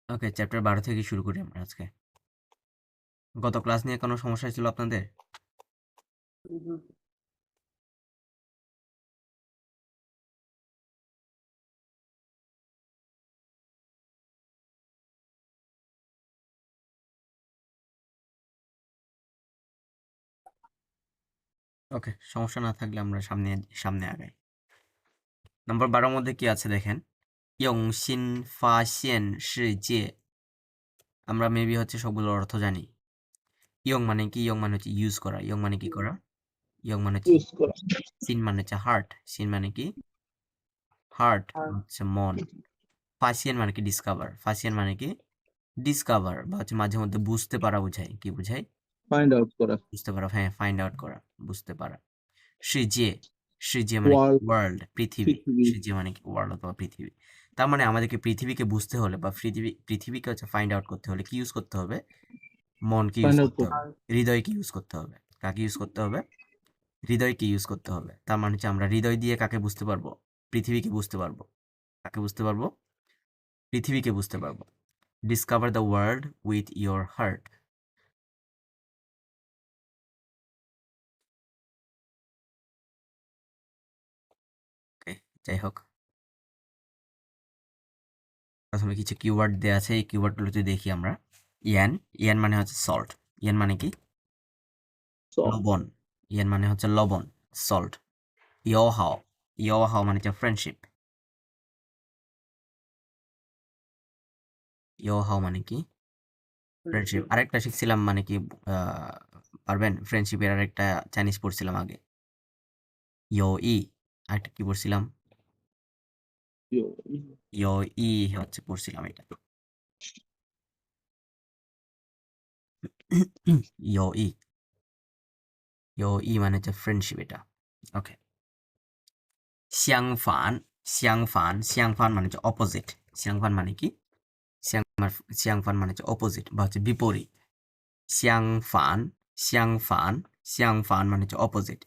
ওকে, chapter 12 থেকে শুরু করি আমরা আজকে। গত ক্লাস নিয়ে কোনো সমস্যা ছিল আপনাদের? ওকে, সমস্যা না থাকলে আমরা সামনে সামনে আগাই। নাম্বার 12 মধ্যে কি আছে দেখেন, ইয়ংশিন ফাশিয়েন শিজে। আমরা মেবি হচ্ছে সবগুলোর অর্থ জানি। ইয়ং মানে কি? ইয়ং মানে হচ্ছে ইউজ করা। ইয়ং মানে কি করা? ইয়ং মানে হচ্ছে ইউজ করা। সিন মানে হচ্ছে হার্ট। সিন মানে কি? হার্ট হচ্ছে মন। ফাশিয়েন মানে কি? ডিসকভার। ফাশিয়েন মানে কি? ডিসকভার বা হচ্ছে মাঝে মধ্যে বুঝতে পারা বোঝায়। কি বোঝায়? ফাইন্ড আউট করা। বুঝতে পারা, হ্যাঁ, ফাইন্ড আউট করা, বুঝতে পারা। সিজে, সিজে মানে ওয়ার্ল্ড, ওয়ার্ল্ড, পৃথিবী। পৃথিবী। সিজে মানে কি? ওয়ার্ল্ড অথবা পৃথিবী। তার মানে আমাদেরকে পৃথিবীকে বুঝতে হলে বা পৃথিবীকে হচ্ছে ফাইন্ড আউট করতে হলে কি ইউজ করতে হবে? মনকে ইউজ ফাইন্ড আউট করতে করা। হবে, হৃদয়কে ইউজ করতে হবে। কাকে ইউজ করতে হবে? হৃদয়কে ইউজ করতে হবে। তার মানে হচ্ছে আমরা হৃদয় দিয়ে কাকে বুঝতে পারবো? পৃথিবীকে বুঝতে পারবো। কাকে বুঝতে পারবো? পৃথিবীকে বুঝতে পারবো। Discover the world with your heart. Okay, যাই হোক, প্রথমে কিছু কিওয়ার্ড দেওয়া আছে, এই কিওয়ার্ডগুলো যদি দেখি আমরা। ইয়ান, ইয়ান মানে হচ্ছে সল্ট। ইয়ান মানে কি? সল্ট। লবণ। ইয়ান মানে হচ্ছে লবণ, সল্ট। ইয়োহাও, ইয়োহাও মানে হচ্ছে ফ্রেন্ডশিপ। ইয়োহাও মানে কি? ফ্রেন্ডশিপ। আরেকটা শিখছিলাম মানে কি, পারবেন? ফ্রেন্ডশিপের আরেকটা চাইনিজ পড়ছিলাম আগে, ইয়ো ই। আরেকটা কি পড়ছিলাম? ইয়ো ই হচ্ছে পড়ছিলাম এটা। ইয়ো ই, ইয়ো ই মানে হচ্ছে ফ্রেন্ডশিপ এটা। ওকে, xiangফান, xiangফান, xiangফান মানে হচ্ছে অপোজিট। xiangফান মানে কি? xiangফান মানে হচ্ছে অপোজিট বা হচ্ছে বিপরীত। xiangফান, xiangফান, xiangফান মানে হচ্ছে অপোজিট।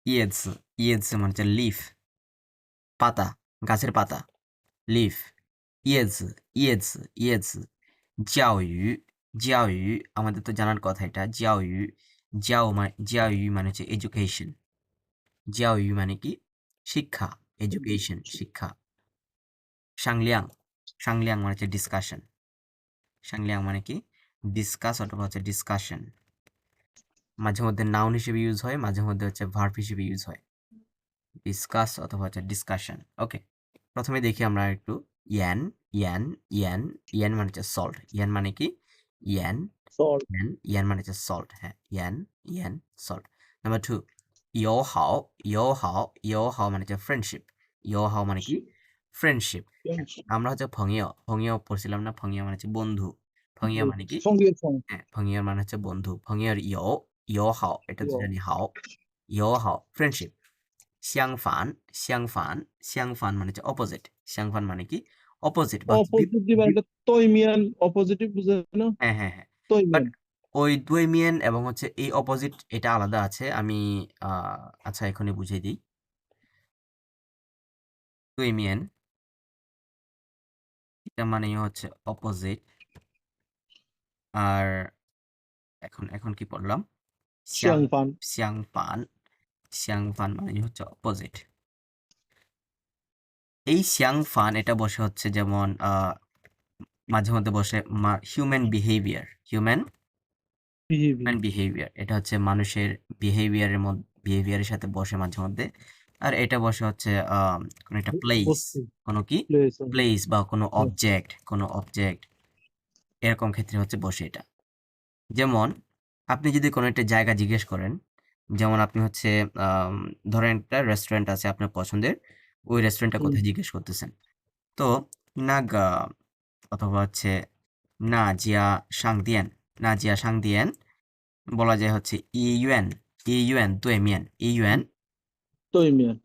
ইয়েজি, ইয়েজি মানে হচ্ছে লিফ, পাতা, গাছের পাতা, লিফ। ইয়েজি, ইয়েজি, ইয়েজি। জিয়াওয়ু, জিয়াওয়ু আমাদের তো জানার কথা এটা। জিয়াওয়ু, জিয়াওয়ু মানে হচ্ছে এডুকেশন। জিয়াওয়ু মানে কি? শিক্ষা, এডুকেশন, শিক্ষা। সাংলিয়াং, সাংলিয়াং মানে হচ্ছে ডিসকাশন। সাংলিয়াং মানে কি? ডিসকাস অথবা হচ্ছে ডিসকাশন। মাঝে মধ্যে নাউন হিসেবে ইউজ হয়, মাঝে মধ্যে হচ্ছে ভার্ব হিসেবে ইউজ হয়। ডিসকাস অথবা হচ্ছে ডিসকাশন। ওকে, প্রথমে দেখি আমরা একটু। ইয়ান, ইয়ান, ইয়ান, ইয়ান মানে হচ্ছে সল্ট। ইয়ান মানে কি? ইয়ান, সল্ট। ইয়ান, ইয়ান মানে হচ্ছে সল্ট। হ্যাঁ, ইয়ান, ইয়ান, সল্ট। নাম্বার 2, ইয়োহাও, ইয়োহাও, ইয়োহাও মানে হচ্ছে ফ্রেন্ডশিপ। ইয়োহাও মানে কি? ফ্রেন্ডশিপ। আমরা হচ্ছে ফংইও, ফংইও পড়ছিলাম না? ফংইও মানে হচ্ছে বন্ধু। ফংইও মানে কি? সঙ্গীত সং। হ্যাঁ, ফংইও মানে হচ্ছে বন্ধু। ফংইওর ইয়োহাও এটা তো জানি হাও। ইয়োহাও ফ্রেন্ডশিপ। xiangফান, xiangফান, xiangফান মানে হচ্ছে অপোজিট। xiangফান মানে কি? অপোজিট বা হচ্ছে অপোজিটিভ আর একটা তৈমিয়ান অপোজিটিভ বুঝায় না? হ্যাঁ, হ্যাঁ, হ্যাঁ। বাট তৈমিয়ান। ওই দুয়েমিয়ান এবং হচ্ছে এই অপোজিট এটা আলাদা আছে। আমি আ আচ্ছা এখনই বুঝিয়ে দিই। দুয়েমিয়ান এটা মানেই হচ্ছে অপোজিট। আর এখন কি পড়লাম? xiang শিয়াংফান। xiangফান, xiangফান মানেই হচ্ছে অপোজিট। এই xiangফান এটা বসে হচ্ছে যেমন মাঝে মধ্যে বসে human behaviour, human behaviour. Behaviour. এটা হচ্ছে মানুষের বিহেভিয়ারের সাথে বসে মাঝে মধ্যে। আর এটা বসে হচ্ছে কোনো একটা প্লেস, বস্তু। কোনো কি? প্লেস। প্লেস বা কোনো অবজেক্ট এরকম ক্ষেত্রে হচ্ছে বসে এটা। যেমন আপনি যদি কোনো একটা জায়গা জিজ্ঞেস করেন, যেমন আপনি হচ্ছে আম ধরেন একটা রেস্টুরেন্ট আছে আপনার পছন্দের, ওই রেস্টুরেন্টটা কোথায় জিজ্ঞেস করতেছেন। তো নাগা অথবা হচ্ছে না জিয়া সাংদিয়েন, না জিয়া সাংদিয়েন বলা যায় হচ্ছে ইইউএন, ইইউএন তুয়েমিয়েন, ইইউএন। তৈমিয়ান।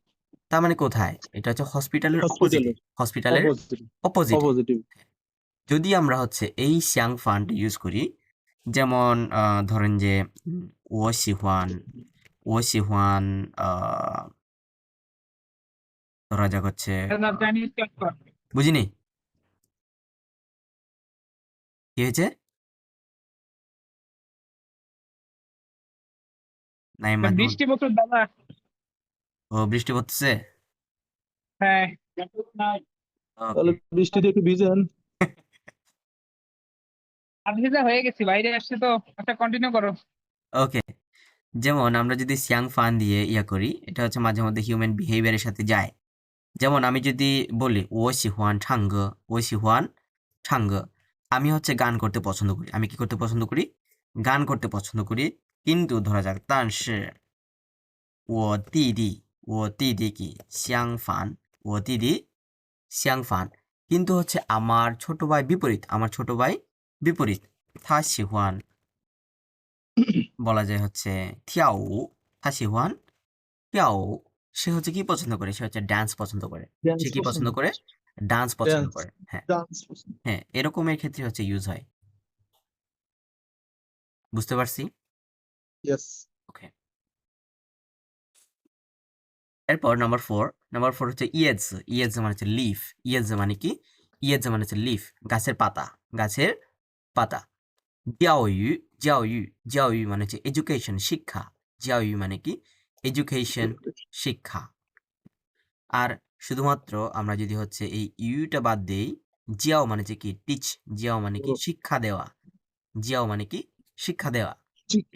তার মানে কোথায়? এটা হচ্ছে হসপিটালের অপোজিটে, হসপিটালের হসপিটালের অপোজিটিভ। অপোজিটে। অপোজিটিভ। যদি আমরা হচ্ছে এই সিয়াং ফান্ড ইউজ করি, যেমন ধরেন যে ও সিহুয়ান, ও সিহুয়ান ধরা যাক হচ্ছে বুঝিনি? কি হয়েছে? নাইম মাঝে মধ্যে বৃষ্টি প্রচুর দাদা। ও বৃষ্টি পড়তেছে। হ্যাঁ, তাহলে ওকে বৃষ্টিতে একটু ভিজেন। আধা হয়ে গেছি, বাইরে আসছে তো। আচ্ছা, কন্টিনিউ করো। ওকে যেমন আমরা যদি সিয়াং ফান দিয়ে ইয়া করি, এটা হচ্ছে মাঝে মধ্যে হিউম্যান বিহেভিয়ারের সাথে যায়। যেমন আমি যদি বলি ও শিহুয়ান ঠাঙ্গ, ও শিহুয়ান ঠাঙ্গ, আমি হচ্ছে গান করতে পছন্দ করি। আমি কি করতে পছন্দ করি? গান করতে পছন্দ করি। কিন্তু ধরা যাক, 但是我弟弟কি相反, কিন্তু হচ্ছে আমার ছোট ভাই বিপরীত,他喜欢বলা যায় হচ্ছে 跳舞, 他喜欢跳舞, সে হচ্ছে কি পছন্দ করে? সে হচ্ছে ডান্স পছন্দ করে। ড্যান্স সে কি পছন্দ। পছন্দ করে? ডান্স পছন্দ ড্যান্স করে। হ্যাঁ, ডান্স পছন্দ। হ্যাঁ, এরকমের ক্ষেত্রে হচ্ছে ইউজ হয়। বুঝতে পারছি? ইয়েস। ওকে। এরপর নাম্বার 4 হচ্ছে ইয়েজ। ইয়েজ মানে হচ্ছে লিফ। ইয়েজ মানে কি? ইয়েজ মানে হচ্ছে লিফ, গাছের পাতা, গাছের পাতা। 教育教育মানে হচ্ছে এডুকেশন, শিক্ষা। 教育মানে কি? এডুকেশন, শিক্ষা। আর শুধুমাত্র আমরা যদি হচ্ছে এই ইউটা বাদ দেই, জিয়াও মানে হচ্ছে কি? টিচ। জিয়াও মানে কি? শিক্ষা দেওয়া। জিয়াও মানে কি? শিক্ষা দেওয়া।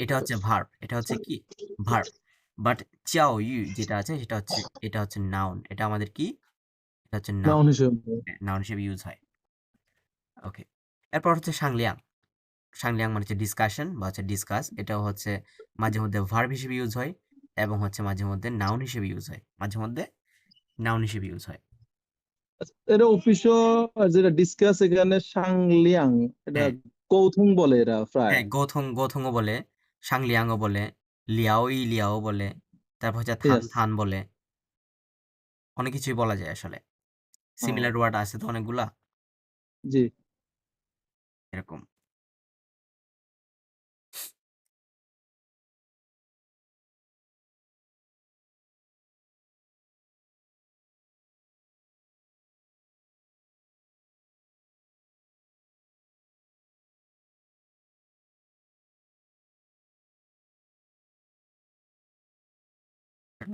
এটা হচ্ছে ভার্ব। এটা হচ্ছে কি? ভার্ব। বাট 教育যেটা আছে এটা হচ্ছে নাউন। এটা আমাদের কি? এটা হচ্ছে নাউন। নাউন হিসেবে। নাউন হিসেবে ইউজ হয়। ওকে। এরপর হচ্ছে সাংলিয়াং। সাংলিয়াং মানে হচ্ছে ডিসকাশন বা হচ্ছে ডিসকাস। এটাও হচ্ছে মাঝে মধ্যে ভার্ব হিসেবে ইউজ হয় এবং হচ্ছে মাঝে মধ্যে নাউন হিসেবে ইউজ হয়। মাঝে মধ্যে নাউন হিসেবে ইউজ হয়। আচ্ছা, এটা অফিসিয়াল যেটা ডিসকাস এখানে সাংলিয়াং, এটা হ্যাঁ, কৌথুং বলে এরা প্রায়। হ্যাঁ, গোথংও বলে, সাংলিয়াংও বলে, লিয়াও বলে, তারপর হচ্ছে ইয়েস। থান বলে। অনেক কিছুই বলা যায় আসলে। সিমিলার ওয়ার্ড আছে তো অনেকগুলা, জি। এরকম।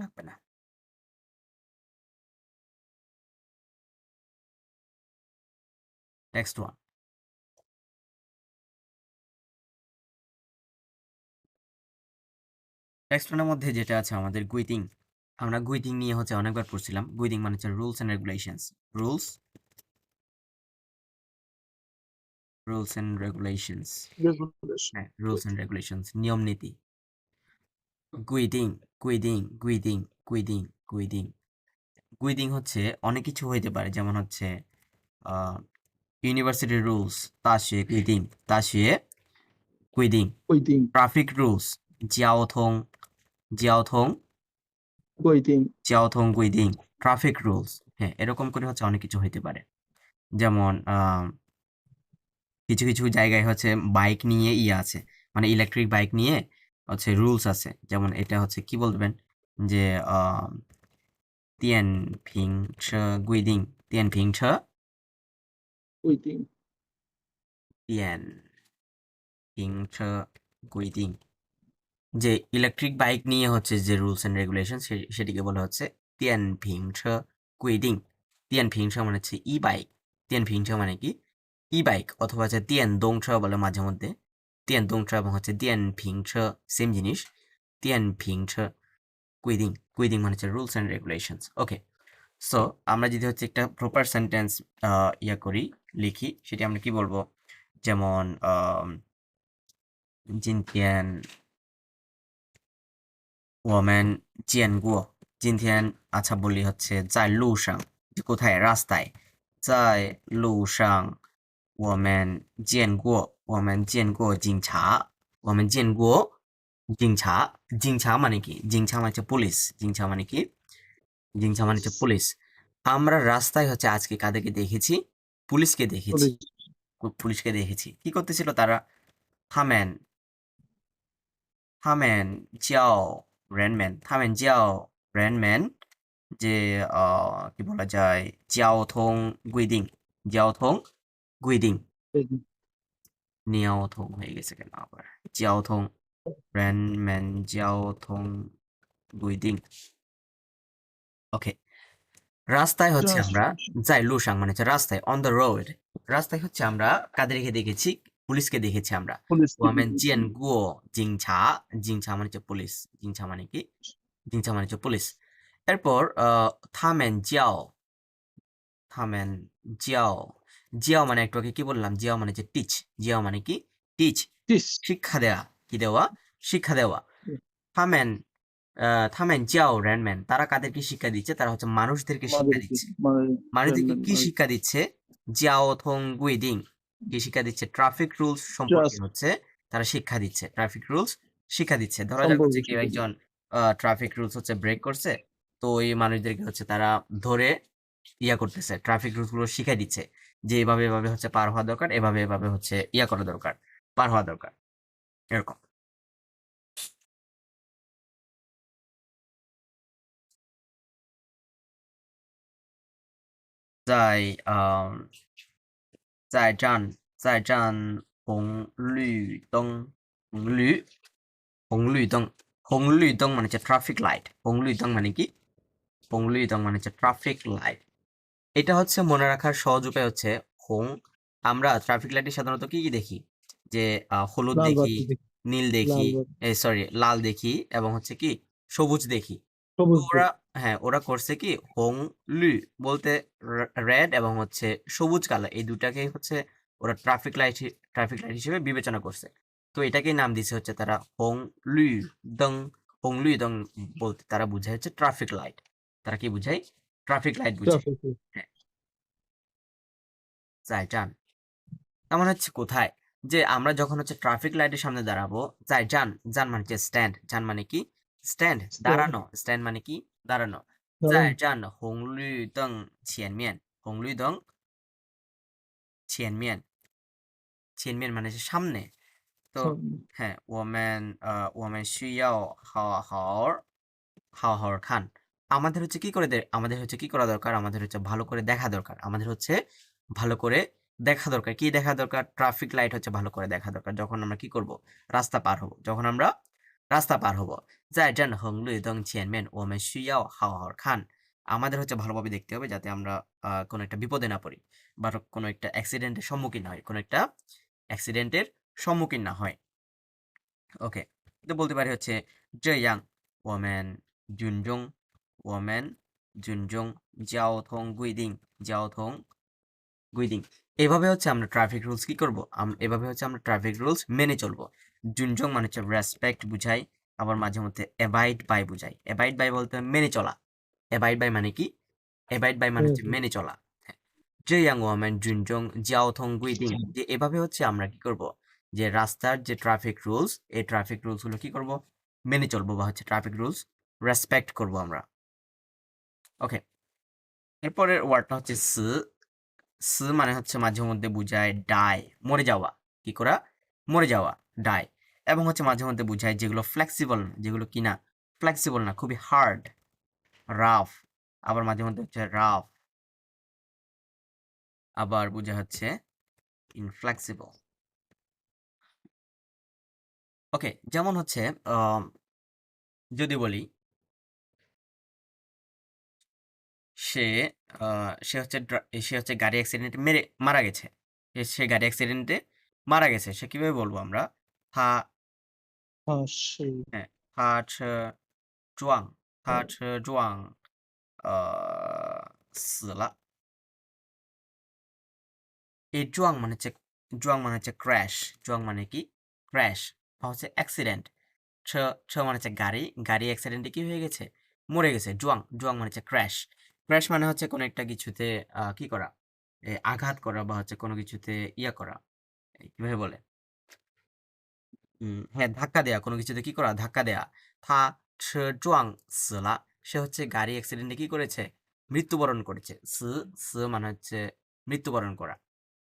লাগবে না। Next one. নেক্সট ওয়ানের মধ্যে যেটা আছে আমাদের গুইতিং। আমরা গুইতিং নিয়ে হচ্ছে অনেকবার পড়ছিলাম। গুইতিং মানে হচ্ছে rules and regulations. Rules and regulations. হ্যাঁ, রুলস এন্ড রেগুলেশনস, নিয়ম নীতি। গুইদিং গুইদিং গুইদিং হচ্ছে অনেক কিছু হইতে পারে, যেমন হচ্ছে ইউনিভার্সিটি রুলস, গুইদিং, কৈতিং। ট্রাফিক রুলস, জিয়াওথং জিয়াওথং কৈতিং। জিয়াওথং গুইদিং, ট্রাফিক রুলস। হ্যাঁ, এরকম করে হচ্ছে অনেক কিছু হইতে পারে। যেমন কিছু কিছু জায়গায় হচ্ছে বাইক নিয়ে ইয়ে আছে, মানে ইলেকট্রিক বাইক নিয়ে হচ্ছে রুলস আছে। যেমন এটা হচ্ছে কি বলবেন যে তিয়ান পিং ছ গুইদিং, তিয়ান পিং ছ কৈতিং। তিয়ান পিং ছ গুইদিং, যে ইলেকট্রিক বাইক নিয়ে হচ্ছে যে রুলস এন্ড রেগুলেশন সেটিকে বলা হচ্ছে তিয়ান পিং ছ গুইদিং। তিয়ান পিং ছ মানে হচ্ছে ই বাইক। তিয়ান পিং ছ মানে কি? ই বাইক, অথবা হচ্ছে তিয়ান দং ছ বলে মাঝে মধ্যে। তিয়ান দং ছ এবং হচ্ছে তিয়ান পিং ছ সেম জিনিস। তিয়ান পিং ছ গুইদিং মানে হচ্ছে rules and regulations. Okay, so আমরা যদি হচ্ছে একটা প্রপার সেন্টেন্স ইয়া করি, লিখি, সেটি আমরা কি বলবো? যেমন জিনতিয়ান 我们见过 জিনতিয়ান আচ্ছা বলি হচ্ছে 在路上 যে কোথায়? রাস্তায়। 在路上我们见过警察我们见过警察মানে কি? জিংছা মানে হচ্ছে পুলিশ। জিংছা মানে কি? জিংছা মানে হচ্ছে পুলিশ। আমরা রাস্তায় হচ্ছে আজকে কাদেরকে দেখেছি? পুলিশকে দেখেছি। পুলিশকে দেখেছি। কি করতেছিল তারা? 他们他们叫人们যে কি বলা যায়? 交通规定 নিয়াও থং হয়ে গেছে কেন আবার জিয়াও থং রেন মেন জিয়াও থং গুইদিং ওকে রাস্তায় হচ্ছে আমরা যাই লুসাং মানে হচ্ছে রাস্তায় অন দ্য রোড রাস্তায় হচ্ছে আমরা কাদেরকে দেখেছি পুলিশকে দেখেছি আমরা পুলিশ ওয়ামেন জিয়ান গুও জিংছা জিংছা মানে হচ্ছে পুলিশ জিংছা মানে কি জিংছা মানে হচ্ছে পুলিশ এরপর থামেন জিয়াও থামেন জিয়াও জিয়াও মানে একটু আগে কি বললাম জিয়াও মানে যে টিচ জিয়াও মানে কি টিচ টিস শিক্ষা দেওয়া কি দেওয়া শিক্ষা দেওয়া থামেন থামেন জিয়াও রেনম্যান তারা কাদেরকে শিক্ষা দিচ্ছে তারা হচ্ছে মানুষদেরকে শিক্ষা আমাদেরকে দিচ্ছে মানে মানুষদেরকে কি মানে শিক্ষা দিচ্ছে জিয়াও থং গুইদিং কি শিক্ষা দিচ্ছে ট্রাফিক রুলস সম্পর্কে ট্রাস্ট হচ্ছে তারা শিক্ষা দিচ্ছে ট্রাফিক রুলস শিক্ষা দিচ্ছে ধরা যাক হচ্ছে সম্পর্কে কেউ শিখেছি। একজন ট্রাফিক রুলস হচ্ছে ব্রেক করছে তো এই মানুষদেরকে হচ্ছে তারা ধরে ইয়া করতেছে ট্রাফিক রুলস গুলো শিখাই দিচ্ছে যে এভাবে এভাবে হচ্ছে পার হওয়া দরকার এভাবে এভাবে হচ্ছে ইয়া করা দরকার পার হওয়া দরকার এরকম在在站红绿灯红绿灯মানে হচ্ছে ট্রাফিক লাইট红绿灯মানে কি红绿灯মানে হচ্ছে ট্রাফিক লাইট এটা হচ্ছে মনে রাখার সহজ উপায় হচ্ছে হোং আমরা ট্রাফিক লাইটে সাধারণত কি কি দেখি যে হলুদ লাল দেখি বাতি দেখি নীল লাল দেখি বাতি সরি লাল দেখি এবং হচ্ছে কি সবুজ দেখি তো সবুজ ওরা হ্যাঁ ওরা করছে কি হোং লু বলতে রেড এবং হচ্ছে সবুজ কালার এই দুটাকেই হচ্ছে ওরা ট্রাফিক লাইট হিসেবে বিবেচনা করছে তো এটাকেই নাম দিছে হচ্ছে তারা হোং দং হোং লু দং বলতে তারা বুঝায় হচ্ছে ট্রাফিক লাইট তারা কি বুঝায় ট্রাফিক লাইট বুঝায় ট্রাফিক হ্যাঁ যান এমন হচ্ছে কোথায় যে আমরা যখন হচ্ছে ট্রাফিক লাইটের সামনে দাঁড়াবো যান যান মানে হচ্ছে স্ট্যান্ড যান মানে কি স্ট্যান্ড দাঁড়ানো স্ট্যান্ড মানে কি দাঁড়ানো যান হোংলুদং ছিয়ানমিয়ান হোংলুদং ছিয়ানমিয়ান ছিয়ানমিয়ান মানে হচ্ছে সামনে তো হ্যাঁ ওমেন শুয়াও হাওয়া হাওয়ার হাওয়া হাওয়ার খান আমাদের হচ্ছে কি করে আমাদের হচ্ছে কি করা দরকার আমাদের হচ্ছে ভালো করে দেখা দরকার আমাদের হচ্ছে ভালো করে দেখা দরকার কি দেখা দরকার ট্রাফিক লাইট হচ্ছে ভালো করে দেখা দরকার যখন আমরা কি করব রাস্তা পার হব যখন আমরা রাস্তা পার হব যান হংলুই দং ছিয়ানমেন ওমেন শুয়াও হাওয়া হাওয়ার খান আমাদের হচ্ছে ভালোভাবে দেখতে হবে যাতে আমরা কোনো একটা বিপদে না পড়ি বা কোনো একটা অ্যাক্সিডেন্টের সম্মুখীন না হয় কোনো একটা অ্যাক্সিডেন্টের সম্মুখীন না হয় ওকে তো বলতে পারি হচ্ছে 这样我们尊重我们尊重交通规定交通规定এভাবে হচ্ছে আমরা ট্রাফিক রুলস কি করব এভাবে হচ্ছে আমরা ট্রাফিক রুলস মেনে চলবো জুনজং মানে হচ্ছে রেসপেক্ট বুঝাই আবার মাঝে মধ্যে অ্যাবাইড বাই বুঝাই অ্যাবাইড বাই বলতে মেনে চলা অ্যাবাইড বাই মানে কি অ্যাবাইড বাই মানে হচ্ছে মেনে চলা হ্যাঁ 这样我们尊重交通规定যে এভাবে হচ্ছে আমরা কি করব যে রাস্তার যে ট্রাফিক রুলস এই ট্রাফিক রুলস গুলো কি করব মেনে চলবো বা হচ্ছে ট্রাফিক রুলস রেসপেক্ট করব আমরা ওকে এরপরের ওয়ার্ডটা হচ্ছে মানে হচ্ছে মাঝে মধ্যে বুঝায় ডাই মরে যাওয়া কি করা মরে যাওয়া ডাই এবং হচ্ছে মাঝে মধ্যে বুঝায় যেগুলো ফ্লেক্সিবল যেগুলো কিনা ফ্লেক্সিবল না খুবই হার্ড রাফ আবার মাঝে মধ্যে হচ্ছে রাফ আবার বোঝা হচ্ছে ইনফ্লেক্সিবল ওকে যেমন হচ্ছে যদি বলি সে সে হচ্ছে গাড়ি অ্যাক্সিডেন্টে মারা গেছে সে গাড়ি অ্যাক্সিডেন্টে মারা গেছে সে কিভাবে বলবো আমরা হা সেই হ্যাঁ হা ছ জোয়াং হা ছ জোয়াং 死了 এই জোয়াং মানে হচ্ছে ক্র্যাশ জোয়াং মানে কি ক্র্যাশ বা হচ্ছে অ্যাক্সিডেন্ট ছ ছ মানে হচ্ছে গাড়ি অ্যাক্সিডেন্টে কি হয়ে গেছে মরে গেছে জোয়াং মানে হচ্ছে ক্র্যাশ ক্র্যাশ মানে হচ্ছে কোনো একটা কিছুতে কি করা আঘাত করা বা হচ্ছে কোনো কিছুতে ইয়া করা কিভাবে বলে হ্যাঁ ধাক্কা দেয়া কোনো কিছুতে কি করা ধাক্কা দেয়া থা ছ জোয়াং সলা সে হচ্ছে গাড়ি অ্যাক্সিডেন্টে কি করেছে মৃত্যুবরণ করেছে মানে হচ্ছে মৃত্যুবরণ করা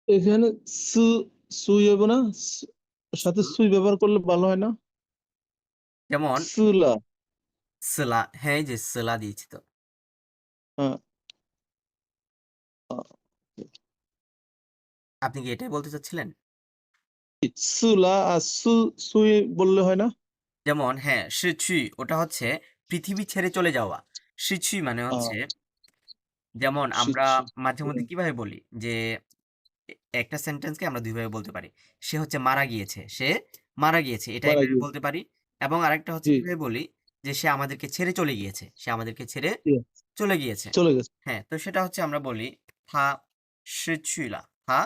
এখানে সুই হবে না সাথে সুই ব্যবহার করলে ভালো হয় না যেমন সুলা সেলা হ্যাঁ এই যে সেলা দিয়েছি তো হ্যাঁ আহ, আপনি কি এটাই বলতে চাচ্ছিলেন সুলা আর সুই বললে হয় না? যেমন হ্যাঁ শিছুই ওটা হচ্ছে পৃথিবী ছেড়ে চলে যাওয়া। শিছুই মানে হচ্ছে যেমন আমরা শিচ্ছি মাঝে মধ্যে কিভাবে বলি যে একটা সেন্টেন্সকে আমরা দুইভাবে বলতে পারি। সে হচ্ছে মারা গিয়েছে। সে মারা গিয়েছে। এটা মারা এভাবে গিয়েছে। বলতে পারি। এবং আরেকটা হচ্ছে জি, কিভাবে বলি যে সে আমাদেরকে ছেড়ে চলে গিয়েছে। সে আমাদেরকে ছেড়ে জি, চলে গিয়েছে। চলে গেছে। হ্যাঁ, তো সেটা হচ্ছে আমরা বলি他失去了，他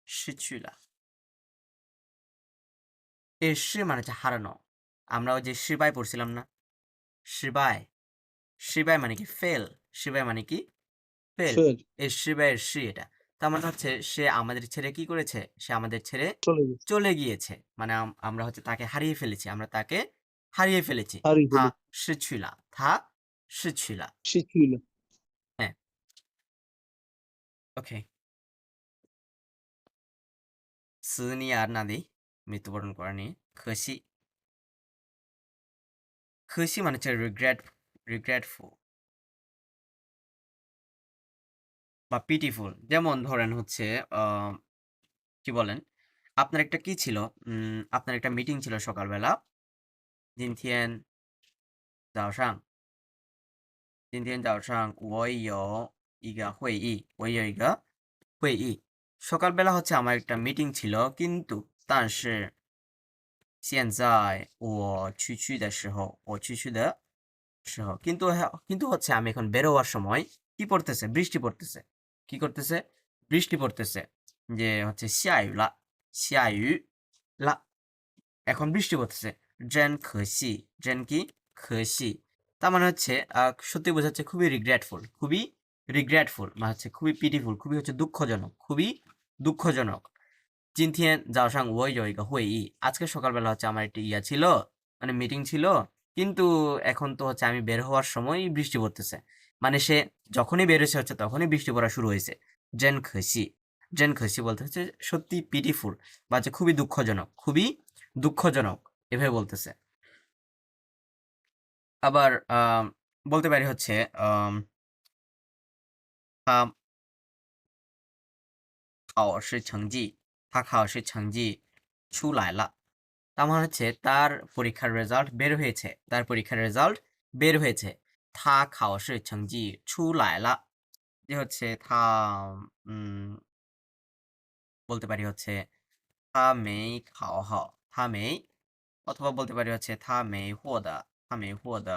失去了。এর সে মানে হচ্ছে হারানো। আমরা ওই যে সিবাই পড়ছিলাম না? সিবাই। সিবাই মানে কি ফেল। সিবাই মানে কি ফেল। ফের এই সিবাইয়ের সি এটা। তার মানে হচ্ছে সে আমাদের ছেড়ে কি করেছে? সে আমাদের ছেড়ে চলে গেছে। চলে গিয়েছে। মানে আমরা হচ্ছে তাকে হারিয়ে ফেলেছি। আমরা তাকে হারিয়ে ফেলেছি। হারিয়ে 他 ফেলেছে। 失去了，他失去了。 শিখিল। হ্যাঁ, ওকে। স্নি আর নাদি মৃত্যুবরণ করেনি। খসি। খসি মানে হচ্ছে রিগ্রেটফুল বা পিটিফুল। যেমন ধরেন হচ্ছে কি বলেন? আপনার একটা কি ছিল? আপনার একটা মিটিং ছিল সকালবেলা।今天早上今天早上我有一个会议，我有一个会议。সকালবেলা হচ্ছে আমার একটা মিটিং ছিল কিন্তু但是现在我出去的时候我出去的时候কিন্তু হচ্ছে আমি এখন বের হওয়ার সময় কি পড়তেছে? বৃষ্টি পড়তেছে। কি করতেছে? বৃষ্টি পড়তেছে। যে হচ্ছে 下雨了下雨了 এখন বৃষ্টি পড়তেছে।真可惜真কি? 可惜তার মানে হচ্ছে সত্যি বোঝাচ্ছে খুবই রিগ্রেটফুল মানে হচ্ছে খুবই পিটিফুল খুবই হচ্ছে দুঃখজনক খুবই দুঃখজনক। 今天早上我有一个会议আজকে সকালবেলা হচ্ছে আমার একটা ইয়া ছিল মানে মিটিং ছিল কিন্তু এখন তো হচ্ছে আমি বের হওয়ার সময় বৃষ্টি পড়তেছে মানে সে যখনই বের হয়েছে হচ্ছে তখনই বৃষ্টি পড়া শুরু হয়েছে। জেন খসি জেন খসি বলতে হচ্ছে সত্যি পিটিফুল বা হচ্ছে খুবই দুঃখজনক এভাবে বলতেছে। আবার বলতে পারি হচ্ছে আম, 他考试成绩他考试成绩出来了তার মানে হচ্ছে তার পরীক্ষার রেজাল্ট বের হয়েছে তার পরীক্ষার রেজাল্ট বের হয়েছে। 他考试成绩出来了যে হচ্ছে বলতে পারি হচ্ছে 他没考好他没অথবা বলতে পারি হচ্ছে 他没获得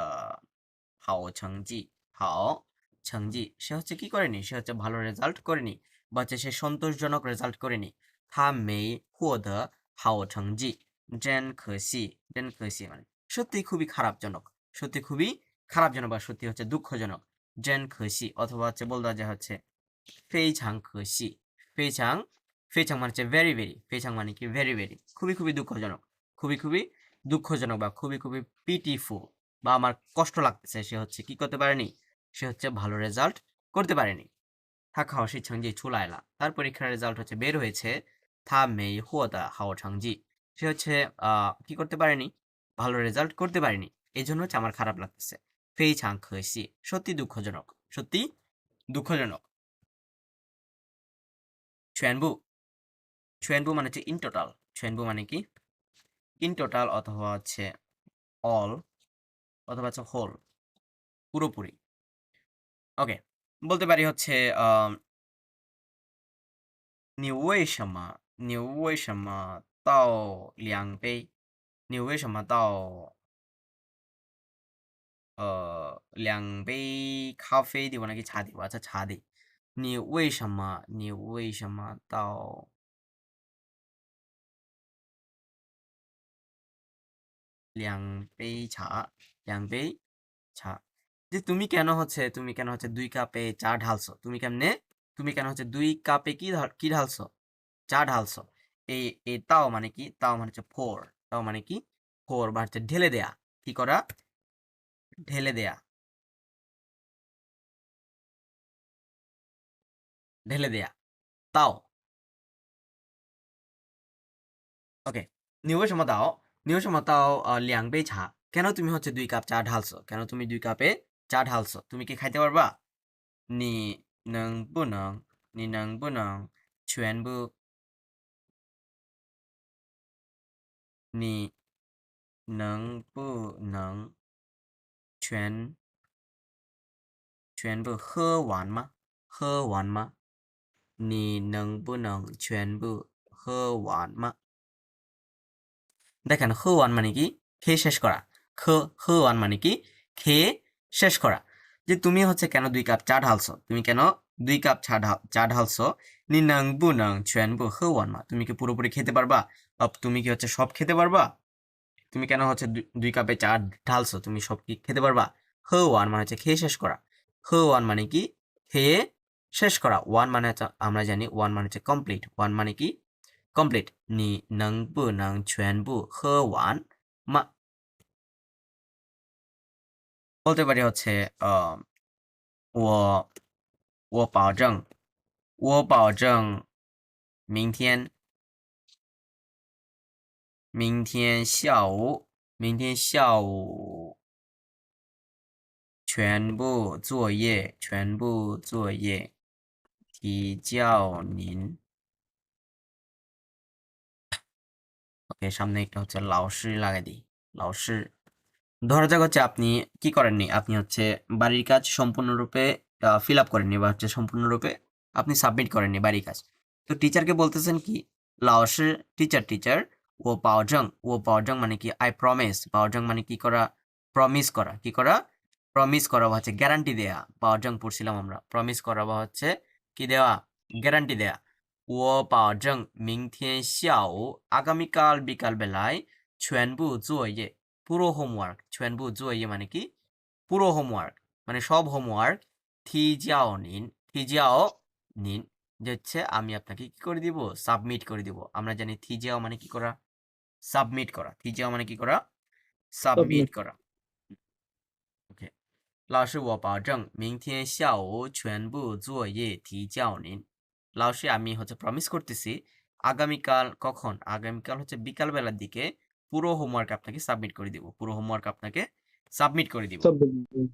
好成绩好成绩সে হচ্ছে কি করেনি সে হচ্ছে ভালো রেজাল্ট করেনি বা হচ্ছে সে সন্তোষজনক রেজাল্ট করেনি। 他没获得好成绩真可惜真可惜মানে সত্যি খুবই খারাপজনক সত্যি খুবই খারাপজনক বা সত্যি হচ্ছে দুঃখজনক।真可惜অথবা হচ্ছে বলতে যে হচ্ছে 非常可惜非常非常মানে হচ্ছে ভেরি ভেরি 非常মানে কি ভেরি ভেরি খুবই দুঃখজনক খুবই দুঃখজনক বা খুবই পিটিফুল বা আমার কষ্ট লাগতেছে সে হচ্ছে কি করতে পারেনি সে হচ্ছে ভালো রেজাল্ট করতে পারেনি। 他考试成绩出来了তার পরীক্ষার রেজাল্ট হচ্ছে বের হয়েছে। 他没获得好成绩সে হচ্ছে কি করতে পারেনি ভালো রেজাল্ট করতে পারেনি এই জন্য হচ্ছে আমার খারাপ লাগতেছে। 非常可惜সত্যি দুঃখজনক।全部全部মানে হচ্ছে ইন টোটাল 全部মানে কি ইন টোটাল অথবা হচ্ছে অল অথবা হচ্ছে হোল পুরোপুরি। ওকে বলতে পারি হচ্ছে你为什么倒两杯你为什么倒两杯咖啡দিব নাকি চা দিব আচ্ছা চা দিই।你为什么倒两杯茶两杯চা যে তুমি কেন হচ্ছে 2 কাপে চা ঢালছো তুমি কেন হচ্ছে 2 কাপে কি ঢালছো চা ঢালছো। এই তাও মানে কি তাও মানে হচ্ছে তাও মানে কি বা হচ্ছে ঢেলে দেয়া কি করা ঢেলে দেয়া ঢেলে দেয়া তাও। ওকে 你为什么倒2杯茶কেন তুমি হচ্ছে 2 কাপ চা ঢালছো কেন তুমি 2 কাপে চা ঢালছো তুমি কি খাইতে পারবা।你能不能全部你能不能全部喝完吗喝完吗你能不能全部喝完吗দেখেন ওয়ান মানে কি খেয়ে শেষ করা ওয়ান মানে কি খেয়ে শেষ করা যে তুমি হচ্ছে কেন 2 কাপ চা ঢালছো তুমি কেন 2 কাপ চা ঢালছো নি নং বু নং চুয়ান বু ওয়ান মা তুমি কি পুরোপুরি খেতে পারবা তুমি কি হচ্ছে সব খেতে পারবা তুমি কেন হচ্ছে 2 কাপে চা ঢালছো তুমি সব কি খেতে পারবা ওয়ান মানে হচ্ছে খেয়ে শেষ করা ওয়ান মানে কি খেয়ে শেষ করা ওয়ান মানে হচ্ছে আমরা জানি ওয়ান মানে হচ্ছে কমপ্লিট ওয়ান মানে কি complete 你能不能全部喝完吗বলতে পারি হচ্ছে我我保证我保证明天明天下午全部作业提交您ওকে সামনে একটা হচ্ছে লাওশি লাগাই দিই লাওশি ধরা যাক হচ্ছে আপনি কি করেননি আপনি হচ্ছে বাড়ির কাজ সম্পূর্ণরূপে ফিল আপ করেননি বা হচ্ছে সম্পূর্ণরূপে আপনি সাবমিট করেননি বাড়ির কাজ তো টিচারকে বলতেছেন কি লাওশি টিচার ও পাওজং মানে কি আই প্রমিস পাওজং মানে কি করা প্রমিস করা কি করা প্রমিস করা বা হচ্ছে গ্যারান্টি দেয়া পাওজং পড়ছিলাম আমরা প্রমিস করা বা হচ্ছে কি দেওয়া গ্যারান্টি দেয়া ও পাওজং মিংথিয়েন শাও আগামীকাল বিকাল বেলায় 全部作业 পুরো হোমওয়ার্ক 全部作业মানে কি পুরো হোমওয়ার্ক মানে সব হোমওয়ার্ক থিজিয়াও নিন যে হচ্ছে আমি আপনাকে কি করে দিব সাবমিট করে দিব আমরা জানি থিজিয়াও মানে কি করা সাবমিট করা থিজিয়াও মানে কি করা সাবমিট Submit. করা ওকে 老师我保证明天下午全部作业提交您老师আমি হচ্ছে প্রমিস করতেছি আগামীকাল কখন আগামীকাল হচ্ছে বিকাল বেলার দিকে পুরো হোমওয়ার্ক আপনাকে সাবমিট করে দিব পুরো হোমওয়ার্ক আপনাকে সাবমিট করে দিব Submit.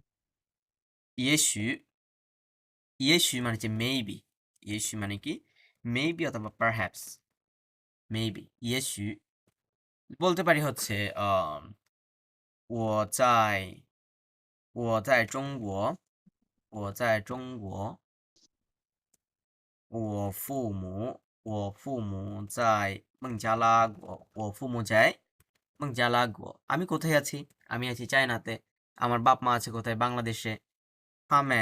也许মানে হচ্ছে মেবি মানে কি মেবি অথবা পারহ্যাপস মেবি 也许 বলতে পারি হচ্ছে我在中国我在中国我父母在孟加拉国我父母在孟加拉国আমি কোথায় আছি আমি আছি চায়নাতে আমার বাপ মা আছে কোথায় বাংলাদেশে 他们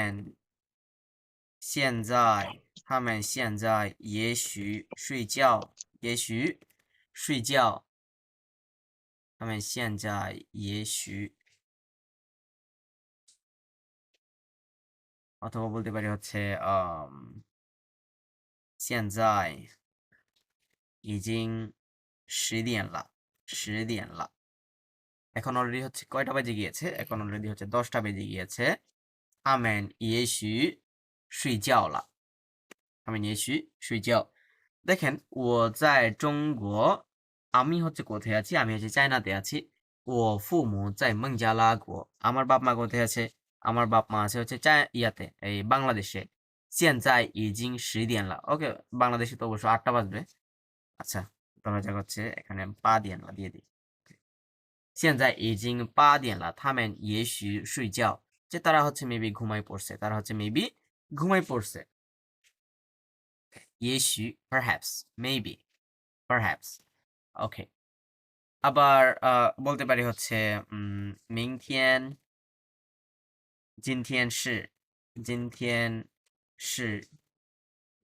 现在也许睡觉他们现在也许অথবা বলতে পারি হচ্ছে现在已经10点了এখন অলরেডি হচ্ছে কয়টা বাজে গিয়েছে এখন অলরেডি হচ্ছে 10টা বেজে গিয়েছে 他们也许睡觉了他们也许睡觉 দেখেন ও在中国আমি হচ্ছে কোথায় আছি আমি হচ্ছে চায়নাতে আছি ও ফুমু在孟加拉国আমার বাপ মা কোথায় আছে আমার বাপ মা আছে হচ্ছে ইয়াতে এই বাংলাদেশে 现在已经10点了ওকে বাংলাদেশে তো অবশ্য 8টা বাজবে আচ্ছা ধরা যাক হচ্ছে এখানে 8点了দিয়ে দিই 现在已经8点了他们也许睡觉যে তারা হচ্ছে মেবি ঘুমাই পড়ছে তারা হচ্ছে মেবি ঘুমাই পড়ছে 也许 perhaps maybe perhaps ওকে আবার বলতে পারি হচ্ছে 明天今天是今天是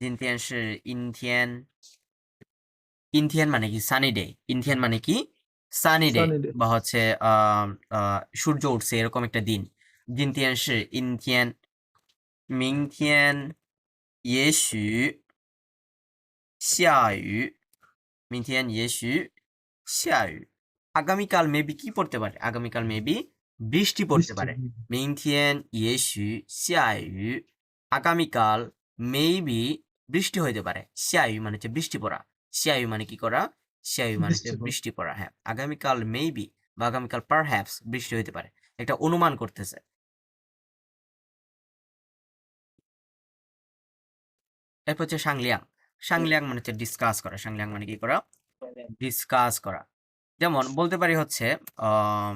今天是阴天阴天মানে কি সানি ডে ইনথিয়ান মানে কি সানি ডে Sunny day. বা হচ্ছে সূর্য উঠছে এরকম একটা দিন 今天是阴天明天也许下雨明天也许下雨আগামীকাল মেবি কি পড়তে পারে আগামীকাল মেবি বৃষ্টি পড়তে পারে 明天也许下雨আগামীকাল মেবি বৃষ্টি হইতে পারে 下雨মানে হচ্ছে বৃষ্টি পড়া 下雨মানে কি করা 下雨মানে হচ্ছে বৃষ্টি পড়া হ্যাঁ আগামীকাল মেবি বা আগামীকাল পারহ্যাপস বৃষ্টি হইতে পারে একটা অনুমান করতেছে এরপর হচ্ছে সাংলিয়াং মানে হচ্ছে ডিসকাস করা সাংলিয়াং মানে কি করা ডিসকাস করা যেমন বলতে পারি হচ্ছে আম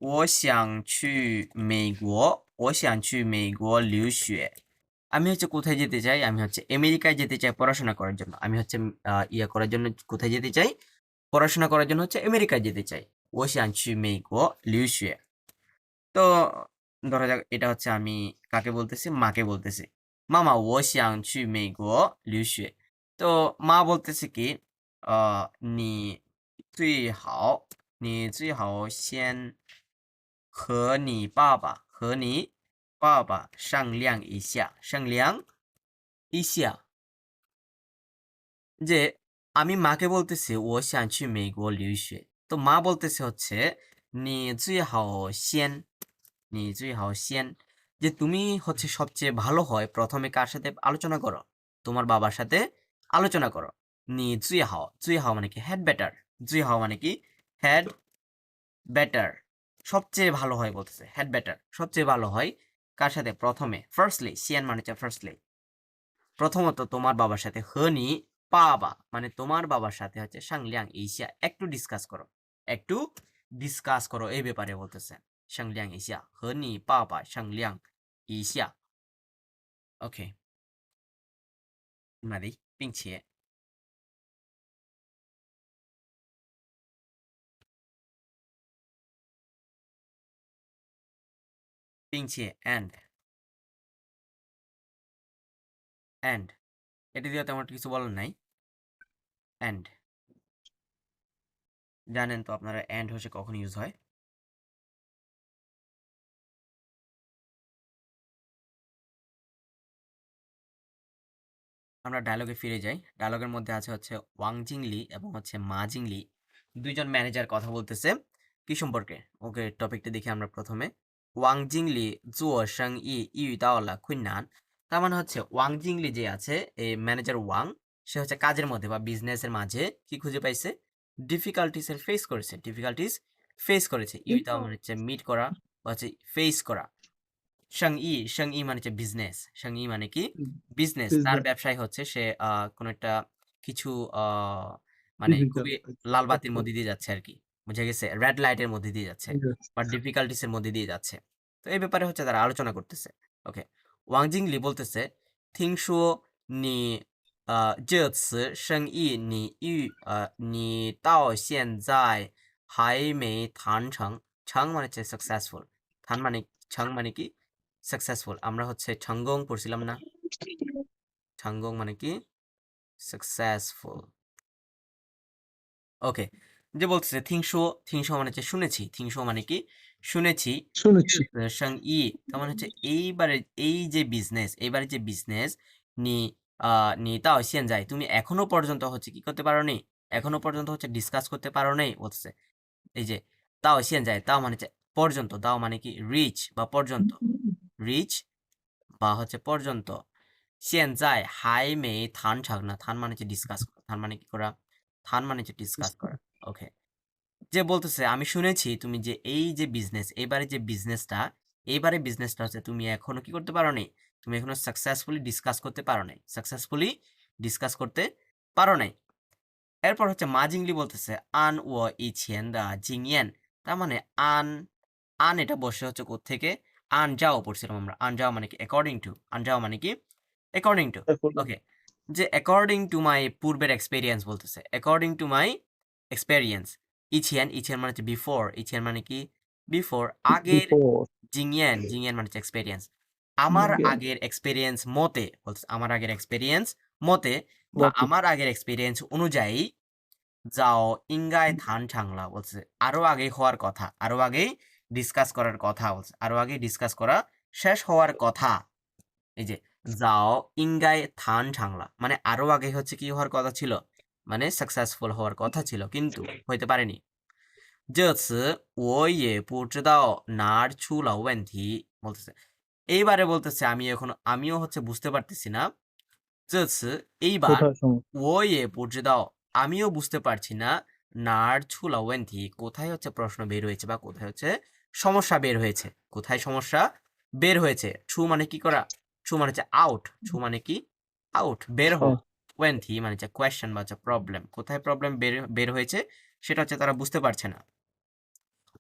我想去美国我想去美国留学 আমি হচ্ছে কোথায় যেতে চাই আমি হচ্ছে আমেরিকায় যেতে চাই পড়াশোনা করার জন্য আমি হচ্ছে ইয়া করার জন্য কোথায় যেতে চাই পড়াশোনা করার জন্য হচ্ছে আমেরিকায় যেতে চাই 我想去美国留学 তো ধরা যাক এটা হচ্ছে আমি কাকে বলতেছি মাকে বলতেছি মামা 我想去美国留学 তো মা বলতেছে কি你最好你最好先和你爸爸商量一下商量一下 যে আমি মাকে বলতেছি 我想去美国留学 তো মা বলতেছে হচ্ছে 你最好先你最好先 যে তুমি হচ্ছে সবচেয়ে ভালো হয় প্রথমে কার সাথে আলোচনা করো তোমার বাবার সাথে আলোচনা করো 你最好মানে কি হেড বেটার 最好মানে কি হেড বেটার সবচেয়ে ভালো হয় বলতেছে হেড বেটার সবচেয়ে ভালো হয় কার সাথে প্রথমে ফার্স্টলি সিয়ান মানে হচ্ছে ফার্স্টলি প্রথমত তোমার বাবার সাথে হনি বাবা মানে তোমার বাবার সাথে হচ্ছে সাংলিয়াং ইসিয়া একটু ডিসকাস করো এই ব্যাপারে বলতেছে সাংলিয়াং ইসিয়া হনি বাবা সাংলিয়াং ইসিয়া ওকে 那里并且 and এটা দিয়ে তেমন কিছু বলার নাই and জানেন তো আপনারা and হচ্ছে কখন ইউজ হয় আমরা ডায়লগে ফিরে যাই ডায়লগের মধ্যে আছে হচ্ছে ওয়াং জিংলি এবং হচ্ছে মা জিংলি দুইজন ম্যানেজার কথা বলতেছে কি সম্পর্কে ওকে টপিকটা দেখি আমরা প্রথমে ওয়াং জিংলি জুও সেং ই ইউ দাওলা খুইনান তার মানে হচ্ছে ওয়াং জিংলি যে আছে এই ম্যানেজার ওয়াং সে হচ্ছে কাজের মধ্যে বা বিজনেসের মাঝে কি খুঁজে পাইছে ডিফিকাল্টিস ফেস করেছে ইউ দাও মানে হচ্ছে মিট করা বা হচ্ছে ফেস করা সেং ই মানে হচ্ছে বিজনেস সেং ই মানে কি বিজনেস তার business ব্যবসায় হচ্ছে সে কোন একটা কিছু মানে খুবই difficult লাল বাতির আচ্ছা মধ্যে দিয়ে যাচ্ছে আর কি বুঝে গেছে রেড লাইটের মধ্যে দিয়ে যাচ্ছে yes. বা ডিফিকাল্টিস এর মধ্যে দিয়ে যাচ্ছে তো এই ব্যাপারে হচ্ছে তারা আলোচনা করতেছে ওকে ওয়াং জিংলি বলতেছে 听说你这次生意你到现在还没谈成成মানে হচ্ছে সাকসেসফুল থান মানে ছাং মানে কি সাকসেসফুল আমরা হচ্ছে ছাঙ্গং পড়ছিলাম না ছাঙ্গং মানে কি সাকসেসফুল ওকে যে বলতেছে থিংশো মানে হচ্ছে শুনেছি থিংশো মানে কি শুনেছি শুনেছি সাং ই তার মানে হচ্ছে এইবারে এইবারে যে বিজনেস নি নি তাও সিয়ান যায় তুমি এখনো পর্যন্ত হচ্ছে কি করতে পারো নি এখনো পর্যন্ত হচ্ছে ডিসকাস করতে পারো নাই বলতেছে এই যে তাও সিয়ান যায় তাও মানে হচ্ছে পর্যন্ত দাও মানে কি রিচ বা পর্যন্ত রিচ বা হচ্ছে পর্যন্ত 现在还没谈成呢谈মানে হচ্ছে ডিসকাস করা谈মানে কি করা谈মানে হচ্ছে ডিসকাস করা ওকে যে বলতেছে আমি শুনেছি তুমি যে এই যে বিজনেস এইবারে বিজনেসটা হচ্ছে তুমি এখনো কি করতে পারো নাই তুমি এখনো সাকসেসফুলি ডিসকাস করতে পারো নাই এরপর হচ্ছে মা জিংলি বলতেছে আন ও ইছেন দা জিংয়েন তার মানে আন এটা বসে হচ্ছে কোত্থেকে আন যাও পড়ছিলাম আমরা আন যাও মানে কি অ্যাকর্ডিং টু ওকে যে অ্যাকর্ডিং টু মাই পূর্বের এক্সপেরিয়েন্স বলতেছে অ্যাকর্ডিং টু মাই এক্সপেরিয়েন্স ইছিয়ান মানে হচ্ছে ইছিয়ান মানে কি বিফোর আগের before জিংয়েন মানে হচ্ছে এক্সপেরিয়েন্স আমার again আগের এক্সপেরিয়েন্স মতে বলতেছে আমার আগের এক্সপেরিয়েন্স মতে বা what আমার আগের এক্সপেরিয়েন্স অনুযায়ী যাও ইঙ্গায় ধান ছাংলা বলছে আরো আগে হওয়ার কথা আরো আগে ডিসকাস করার কথা বলছে আরো আগে ডিসকাস করা শেষ হওয়ার কথা এই যে যাও ইঙ্গায় ধান ছাংলা মানে আরো আগে হচ্ছে কি হওয়ার কথা ছিল মানে সাকসেসফুল হওয়ার কথা ছিল কিন্তু হইতে পারেনি 这次我也不知道哪儿出了问题 বলতেছে এইবারে বলতেছে আমিও হচ্ছে বুঝতে পারতেছি না 这次এইবার কোথায় সময় 我也不知道আমিও বুঝতে পারছি না নার ছুলা ওয়েন্থি কোথায় হচ্ছে প্রশ্ন বের হয়েছে বা কোথায় হচ্ছে সমস্যা বের হয়েছে কোথায় সমস্যা বের হয়েছে ছু মানে কি করা ছু মানে হচ্ছে আউট ছু মানে কি আউট বের হওয়া ওয়েন্থি মানে হচ্ছে কোয়েশ্চেন বা হচ্ছে প্রবলেম কোথায় প্রবলেম বের হয়েছে সেটা হচ্ছে তারা বুঝতে পারছে না।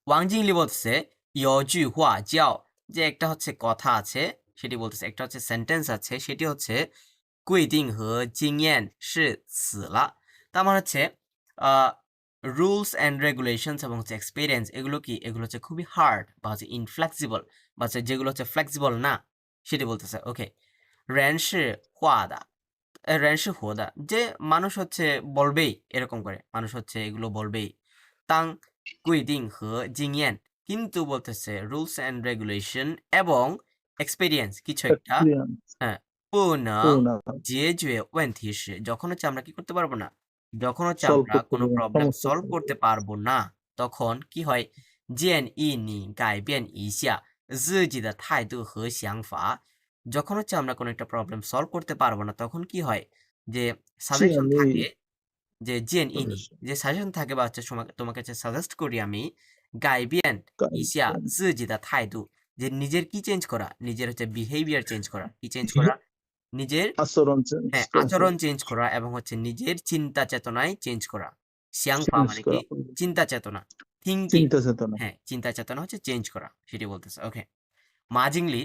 ওয়াং জিংলি বলতেছে ইয়ো জু হুয়া জিয়াও, যে একটা হচ্ছে কথা আছে সেটি বলতেছে, একটা হচ্ছে সেন্টেন্স আছে সেটি হচ্ছে গুই দিং হে জিং ইয়ান শি ছি লা। তার মানে হচ্ছে রুলস অ্যান্ড রেগুলেশনস এবং হচ্ছে এক্সপিরিয়েন্স এগুলো কি, এগুলো হচ্ছে খুবই হার্ড বা হচ্ছে ইনফ্লেক্সিবল বা হচ্ছে যেগুলো হচ্ছে ফ্লেক্সিবল না সেটি বলতেছে। ওকে, রেন শি হুয়া দা, রেন শি হুয়া দা, যে মানুষ হচ্ছে বলবেই এরকম করে, মানুষ হচ্ছে এগুলো বলবেই। তাং গুই দিং হে জিং ইয়ান, কিন্তু বলতেছে রুলস অ্যান্ড রেগুলেশন এবং এক্সপিরিয়েন্স কিছু একটা, experience হ্যাঁ, 不能 পুনা解决问题时, যখন হচ্ছে আমরা কি করতে পারবো না, যখন হচ্ছে সলভ আমরা করতে কোনো পারবেন প্রবলেম সমস্যা সলভ solve করতে করতে পারবো না, তখন কি হয়, 建议你改变一下自己的态度和想法. যখন হচ্ছে আমরা কোনো একটা প্রবলেম সলভ করতে পারবো না তখন কি হয়, যে সাজেশন建议 থাকে, যে 建议你, 就是 যে সাজেশন থাকে বা হচ্ছে তোমাকে হচ্ছে সাজেস্ট করি আমি, 改变改一下变自己的态度, যে নিজের কি চেঞ্জ করা, নিজের হচ্ছে বিহেভিয়ার চেঞ্জ করা, কি চেঞ্জ করা, নিজের, আচরণ চেঞ্জ হ্যাঁ, আচরণ চেঞ্জ করা এবং হচ্ছে নিজের চিন্তা চেতনায় চেঞ্জ করা। শিয়াংফা চেঞ্জ মানে কি, করা চিন্তা চেতনা, থিঙ্কিং, চিন্তা চেতনা হ্যাঁ, চিন্তা চেতনা হচ্ছে চেঞ্জ করা, সেটি বলতেছে। ওকে, মাজিংলি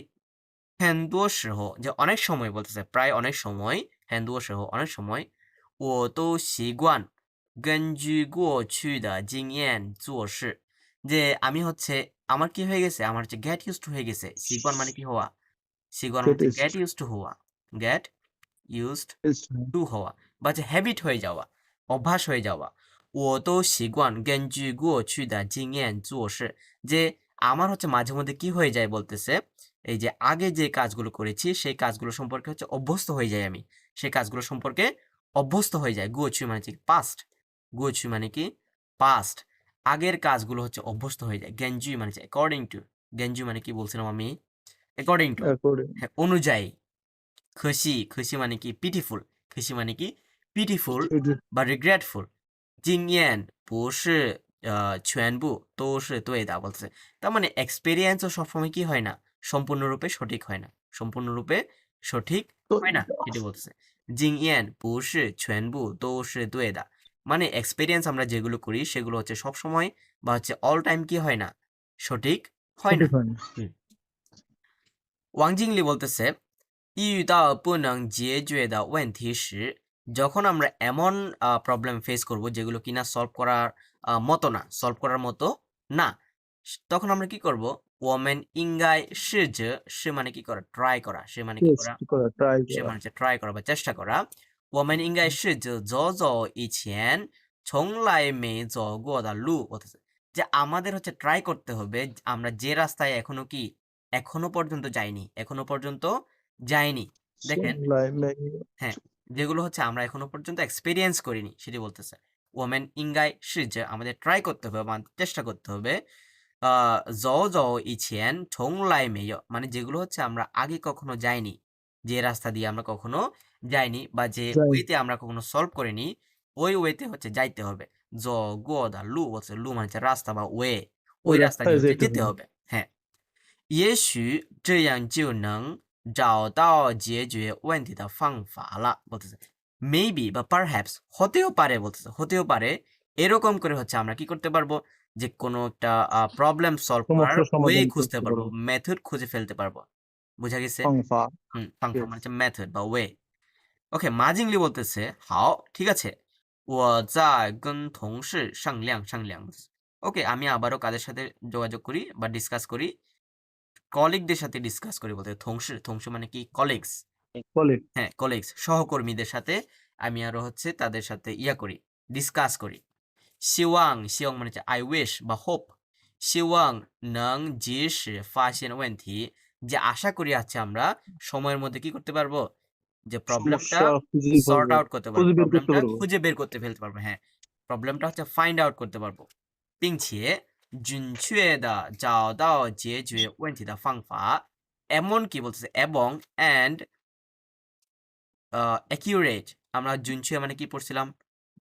很多时候, যে অনেক সময় বলতেছে, প্রায় অনেক সময়, 很多时候অনেক সময়, 我都习惯根据过去的经验做事, যে আমি হচ্ছে, আমার কি হয়ে গেছে, আমার হচ্ছে get used to হয়ে গেছে, 习惯মানে কি হওয়া, 习惯গেট হচ্ছে ইস্ট get used to হওয়া, get used ইস্ট টু হওয়া বা হচ্ছে হ্যাবিট হয়ে যাওয়া, অভ্যাস হয়ে যাওয়া। 我都习惯根据过去的经验做事, যে আমার হচ্ছে মাঝে মধ্যে কি হয়ে যায় বলতেছে, এই যে আগে যে কাজগুলো করেছি সেই কাজগুলো সম্পর্কে হচ্ছে অভ্যস্ত হয়ে যায় আমি, সেই কাজগুলো সম্পর্কে অভ্যস্ত হয়ে যায়। গুয়চু মানে কি পাস্ট, গুয়চু মানে কি পাস্ট, আগের কাজগুলো হচ্ছে অভ্যস্ত হয়ে যায়। গেঞ্জু মানে হচ্ছে অ্যাকর্ডিং টু, গেঞ্জু মানে কি বলছিলাম আমি, অ্যাকর্ডিং টু, অ্যাকর্ডিং হ্যাঁ, অনুযায়ী। খুশি, খুশি মানে কি পিটিফুল, খুশি মানে কি পিটিফুল বা রিগ্রেটফুল। 经验不是全部都是对的বলতেছে। তার মানে এক্সপেরিয়েন্সও সবসময় কি হয় না, সম্পূর্ণরূপে সঠিক হয় না, সম্পূর্ণরূপে সঠিক হয় না, এটি বলতেছে। 经验不是全部都是对的, মানে এক্সপেরিয়েন্স আমরা যেগুলো করি সেগুলো হচ্ছে সবসময় বা হচ্ছে অল টাইম কি হয় না, সঠিক হয় না। সঠিক হয় না হুম। ওয়াং জিংলি বলতেছে 遇到不能解决的问题时, যখন আমরা এমন প্রবলেম ফেস করব যেগুলো কিনা সলভ করার মতো না, সলভ করার মতো না, তখন আমরা কি করব, 我们应该试着, সে মানে কি করা, ট্রাই করা, সে মানে কি করা, টেস্ট করা ট্রাই সে করা মানে হচ্ছে ট্রাই করা বা চেষ্টা করা। 我们应该试着走走以前从来没走过的路, বলতেছে যে আমাদের হচ্ছে ট্রাই করতে হবে আমরা যে রাস্তায় এখনো পর্যন্ত যাইনি, এখনো পর্যন্ত যাইনি। দেখেন, লাই হ্যাঁ, যেগুলো হচ্ছে আমরা এখনো পর্যন্ত এক্সপেরিয়েন্স করিনি সেটি বলতেছে। ওমেন ইঙ্গাই যে আমাদের ট্রাই করতে হবে বা চেষ্টা করতে হবে। জও জও ইছেন ছোংলাই মেয়, মানে যেগুলো হচ্ছে আমরা আগে কখনো যাইনি, যে রাস্তা দিয়ে আমরা কখনো যাইনি বা যে যাই ওয়েতে আমরা কখনো সলভ করিনি, ওই ওয়েতে হচ্ছে যাইতে হবে। জ গোদা লু হচ্ছে, লু মানে হচ্ছে রাস্তা বা ওয়ে, ওই ওই রাস্তা রাস্তায় দিয়ে হচ্ছে যেতে যেতে হবে হবে। হ্যাঁ, 也许这样就能找到解决问题的方法了, বলতেছে। মেবি বা পারহ্যাপস, হতেও পারে বলতেছে, হতেও পারে এরকম করে হচ্ছে আমরা কি করতে পারবো, যে কোনো একটা প্রবলেম সলভ করার সমস্যার ওয়ে সমাধান খুঁজতে করতে পারবো, পারবো মেথড খুঁজে ফেলতে পারবো। বুঝা গেছে? ফাংফা ফাংফা yes মানে হচ্ছে মেথড বা ওয়ে। ওকে, মাজিংলি বলতেছে হাও, ঠিক আছে, 我在跟同事商量商量. ওকে, আমি আবারও কাদের সাথে যোগাযোগ করি বা ডিসকাস করি, কলিগদের সাথে ডিসকাস করি, বলতে থংসু মানে কি কলিগস, কলিগ হ্যাঁ, কলিগস সহকর্মীদের সাথে আমি আরো হচ্ছে তাদের সাথে করি, ডিসকাস করি। শিওয়াং, শিওং মানে হচ্ছে আই উইশ বা হোপ, শিওয়াং নং জিস ফাসিন ওয়েন্থি, যে আশা করি আছে আমরা সময়ের মধ্যে কি করতে পারবো, যে প্রবলেমটা সমস্যা খুঁজে সর্ট পারবো আউট করতে পারবো, খুঁজে বের করতে প্রবলেমটা পারবো খুঁজে বের করতে ফেলতে পারবো, হ্যাঁ, প্রবলেমটা হচ্ছে ফাইন্ড আউট করতে পারবো, 并且准确的找到解决问题的方法, এমন কি বলতেছে, এবং and accurate, আমরা জুনছুয়ে মানে কি পড়ছিলাম,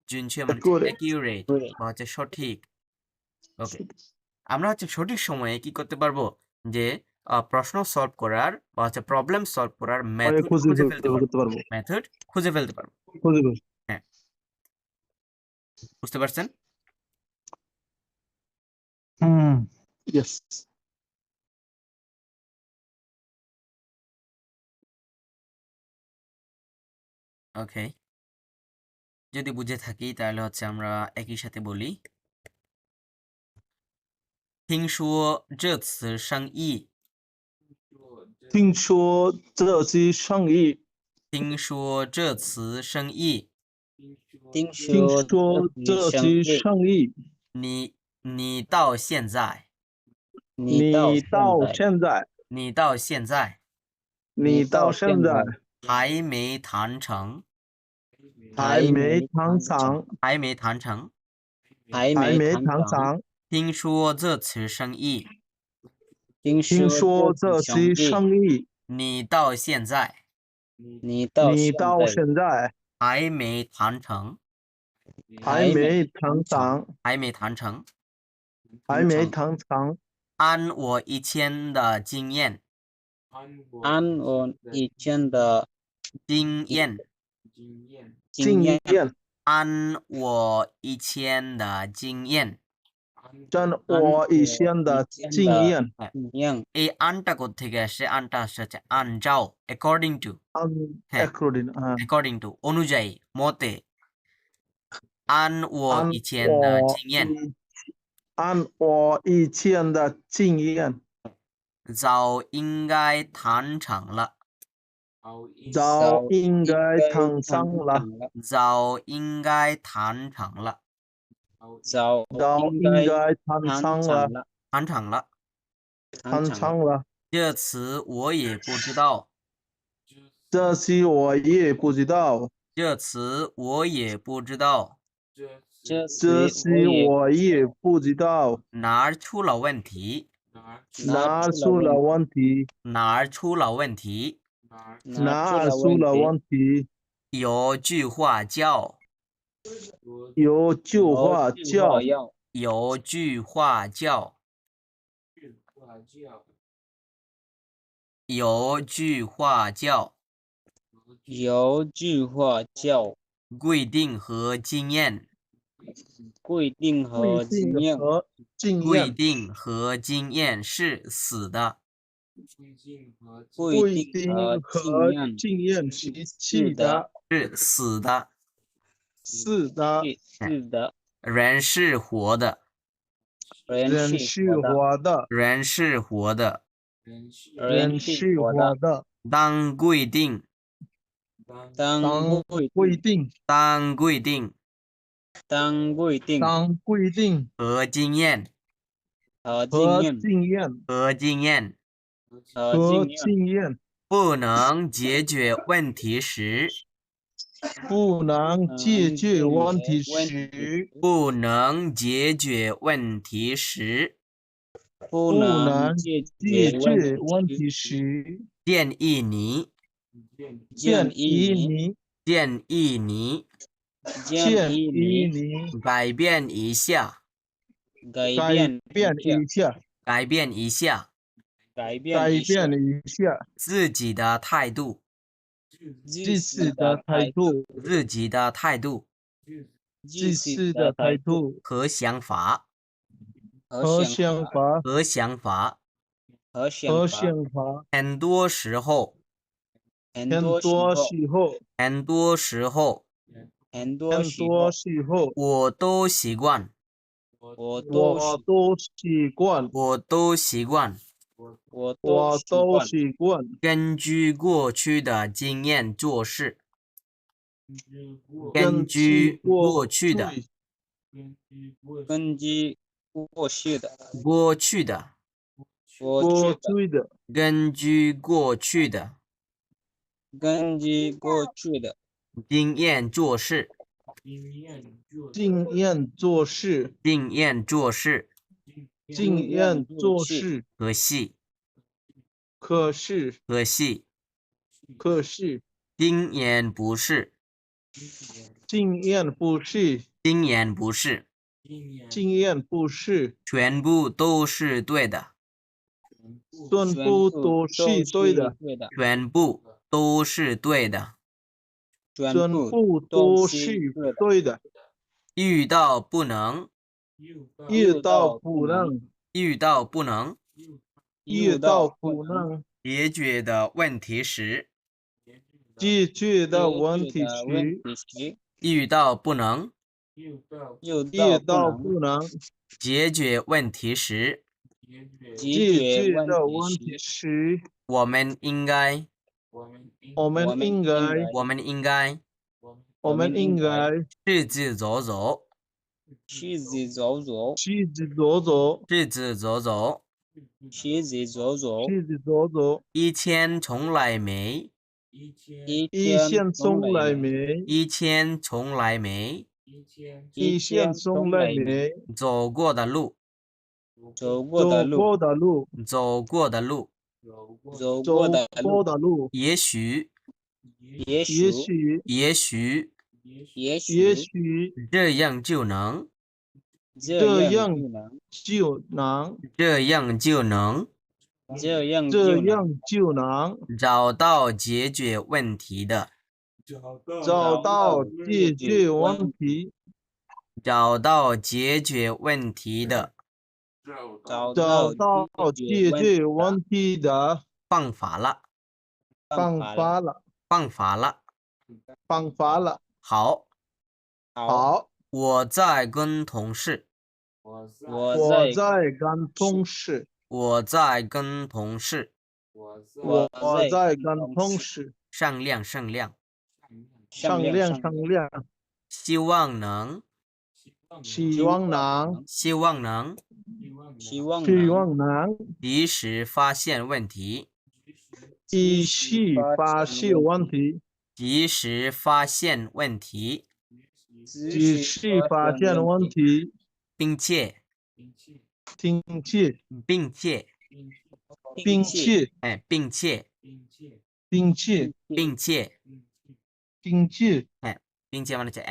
জুনছুয়ে মানে করে accurate বা হচ্ছে সঠিক। ওকে, আমরা হচ্ছে সঠিক সময়ে কি করতে পারবো, যে প্রশ্ন সলভ করার বা হচ্ছে প্রবলেম সলভ করার মেথড খুঁজে খুঁজে বের ফেলতে পারবো, করতে পারবো মেথড খুঁজে ফেলতে পারবো। খুঁজে বের হ্যাঁ, বুঝতে পারছেন? Yes. ওকে, যদি বুঝে থাকি তাহলে হচ্ছে আমরা একই সাথে বলি। 听说这次生意，听说这次生意，听说这次生意，听听说说这这次次生意，你到现在，你到你到现现在，你到现在你到现在还没谈成，还没谈成，还没谈成。还还没没谈谈成。听说这次生意，听听说说这次这次生意，你到现在你到你现到在现在还没谈成，还没谈成，还没谈成。还没谈成。按我以前的经验，按我以前的经验，经验，按我以前的经验。按我以前的经验，哎经验 এই আনটা কোত্থেকে আসে? আনটা আসছে হচ্ছে Anjaw, according to, 按হ্যাঁ, according according to, অনুযায়ী, মতে।按我按以前的我经验，以按我以前的经验，早应该谈成了，早应该谈上了，早应该谈成了，早早应应该谈谈上成了，了，谈成了。谈成了。这词我也不知道，这些我也不知道，这词我也不知道，这这些些我也不知道，哪儿出了问题？哪出了问题？哪儿出了问题？哪出了问题？有句话叫，有句话叫，有句话叫，有句话叫，有句话叫规定和经验，规定和规定经验，和经规验，定和经验是死的，规规定定和和经验经验是是气的，的，是死的。是的，是的，人是活的，人是人是活的，活的，人是活的。人是活的。当规定，当当规规定，当规定当规定当规定和经验，和经和验经验和经验和和经验经验不能解决问题时，不能解决问题时，不能解决问题时，不不能能解解决决问问题题时，建议你，建议你你，建议你建议你你改变一下，改改变变一下，改变一下改变改一下变一下自己的态度，自私的态度，自己的态度自私的态度和想法，和想法和想法。和和想法，想法，很多时候，很很多多时时候，很多时候，很多很多时候，我都习惯，我都我都习惯，我都习惯我都习惯根据过去的经验做事，根根据据过去的根据过去的过去的过去的根据过去的根据过去的经验做事，经验做事，经验做事经验做事，和戏可是和戏，可是经验不是，经验不是，经验不是，经验不是，全部都是对的，全部都是对的，对的，全部都是对的。全部都是对的。遇到不能遇到不能遇到不能遇到不能解决的问题时，解决的问题解决的问时，题时，遇到不能遇遇到到不能不能解决问题时，解解决问决的题问题时，时，我们应该我我们们应应该该我们应该我们应该日子走走，去走走，去走走，日子走走，去走走，去走走，以前从来没，以以前前从从来来没，没，以前从来没以前从来没走过的路，走过的走路，过的路，走过的路，走走过的路，过的路，也许也也许许也许也也许许这样就能，这样这样就能，就能，这样就能这样这就能样就能找到解决问题的，找到解决问题，找到解决问题的找找到到解决问题的方法了，方法了，方法了。方法了。好，好，好，我在跟同事，我我在在跟同事，我在跟同事我在跟同同事商量商量，商量商量，希望能希望能希望能希望希能望能及时发现问题，及时发现问题，及时发现问题，及时发现问题，并且并且并且并且哎，并且并且并且并且হ্যাঁ并且মানে হচ্ছে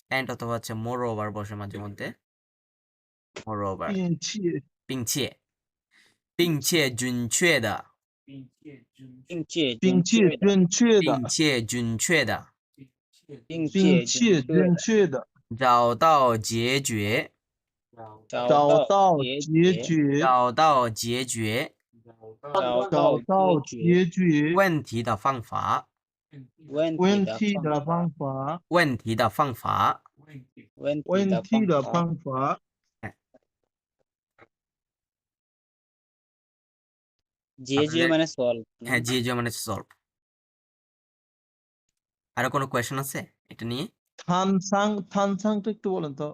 and অথবা হচ্ছে moreover বসে মাঝে মধ্যে moreover 并且并且准确的并且并且准确的并且准确的并且准确的找到解决找到解决找到解决找到解决问题的方法问题的方法，问题的方法问题的方法，解决মানে solve হ্যাঁ যে যে মানে সলভ আরো কোনো কোয়েশ্চেন আছে এটা নিয়ে থানসাংটা একটু বলেন তো।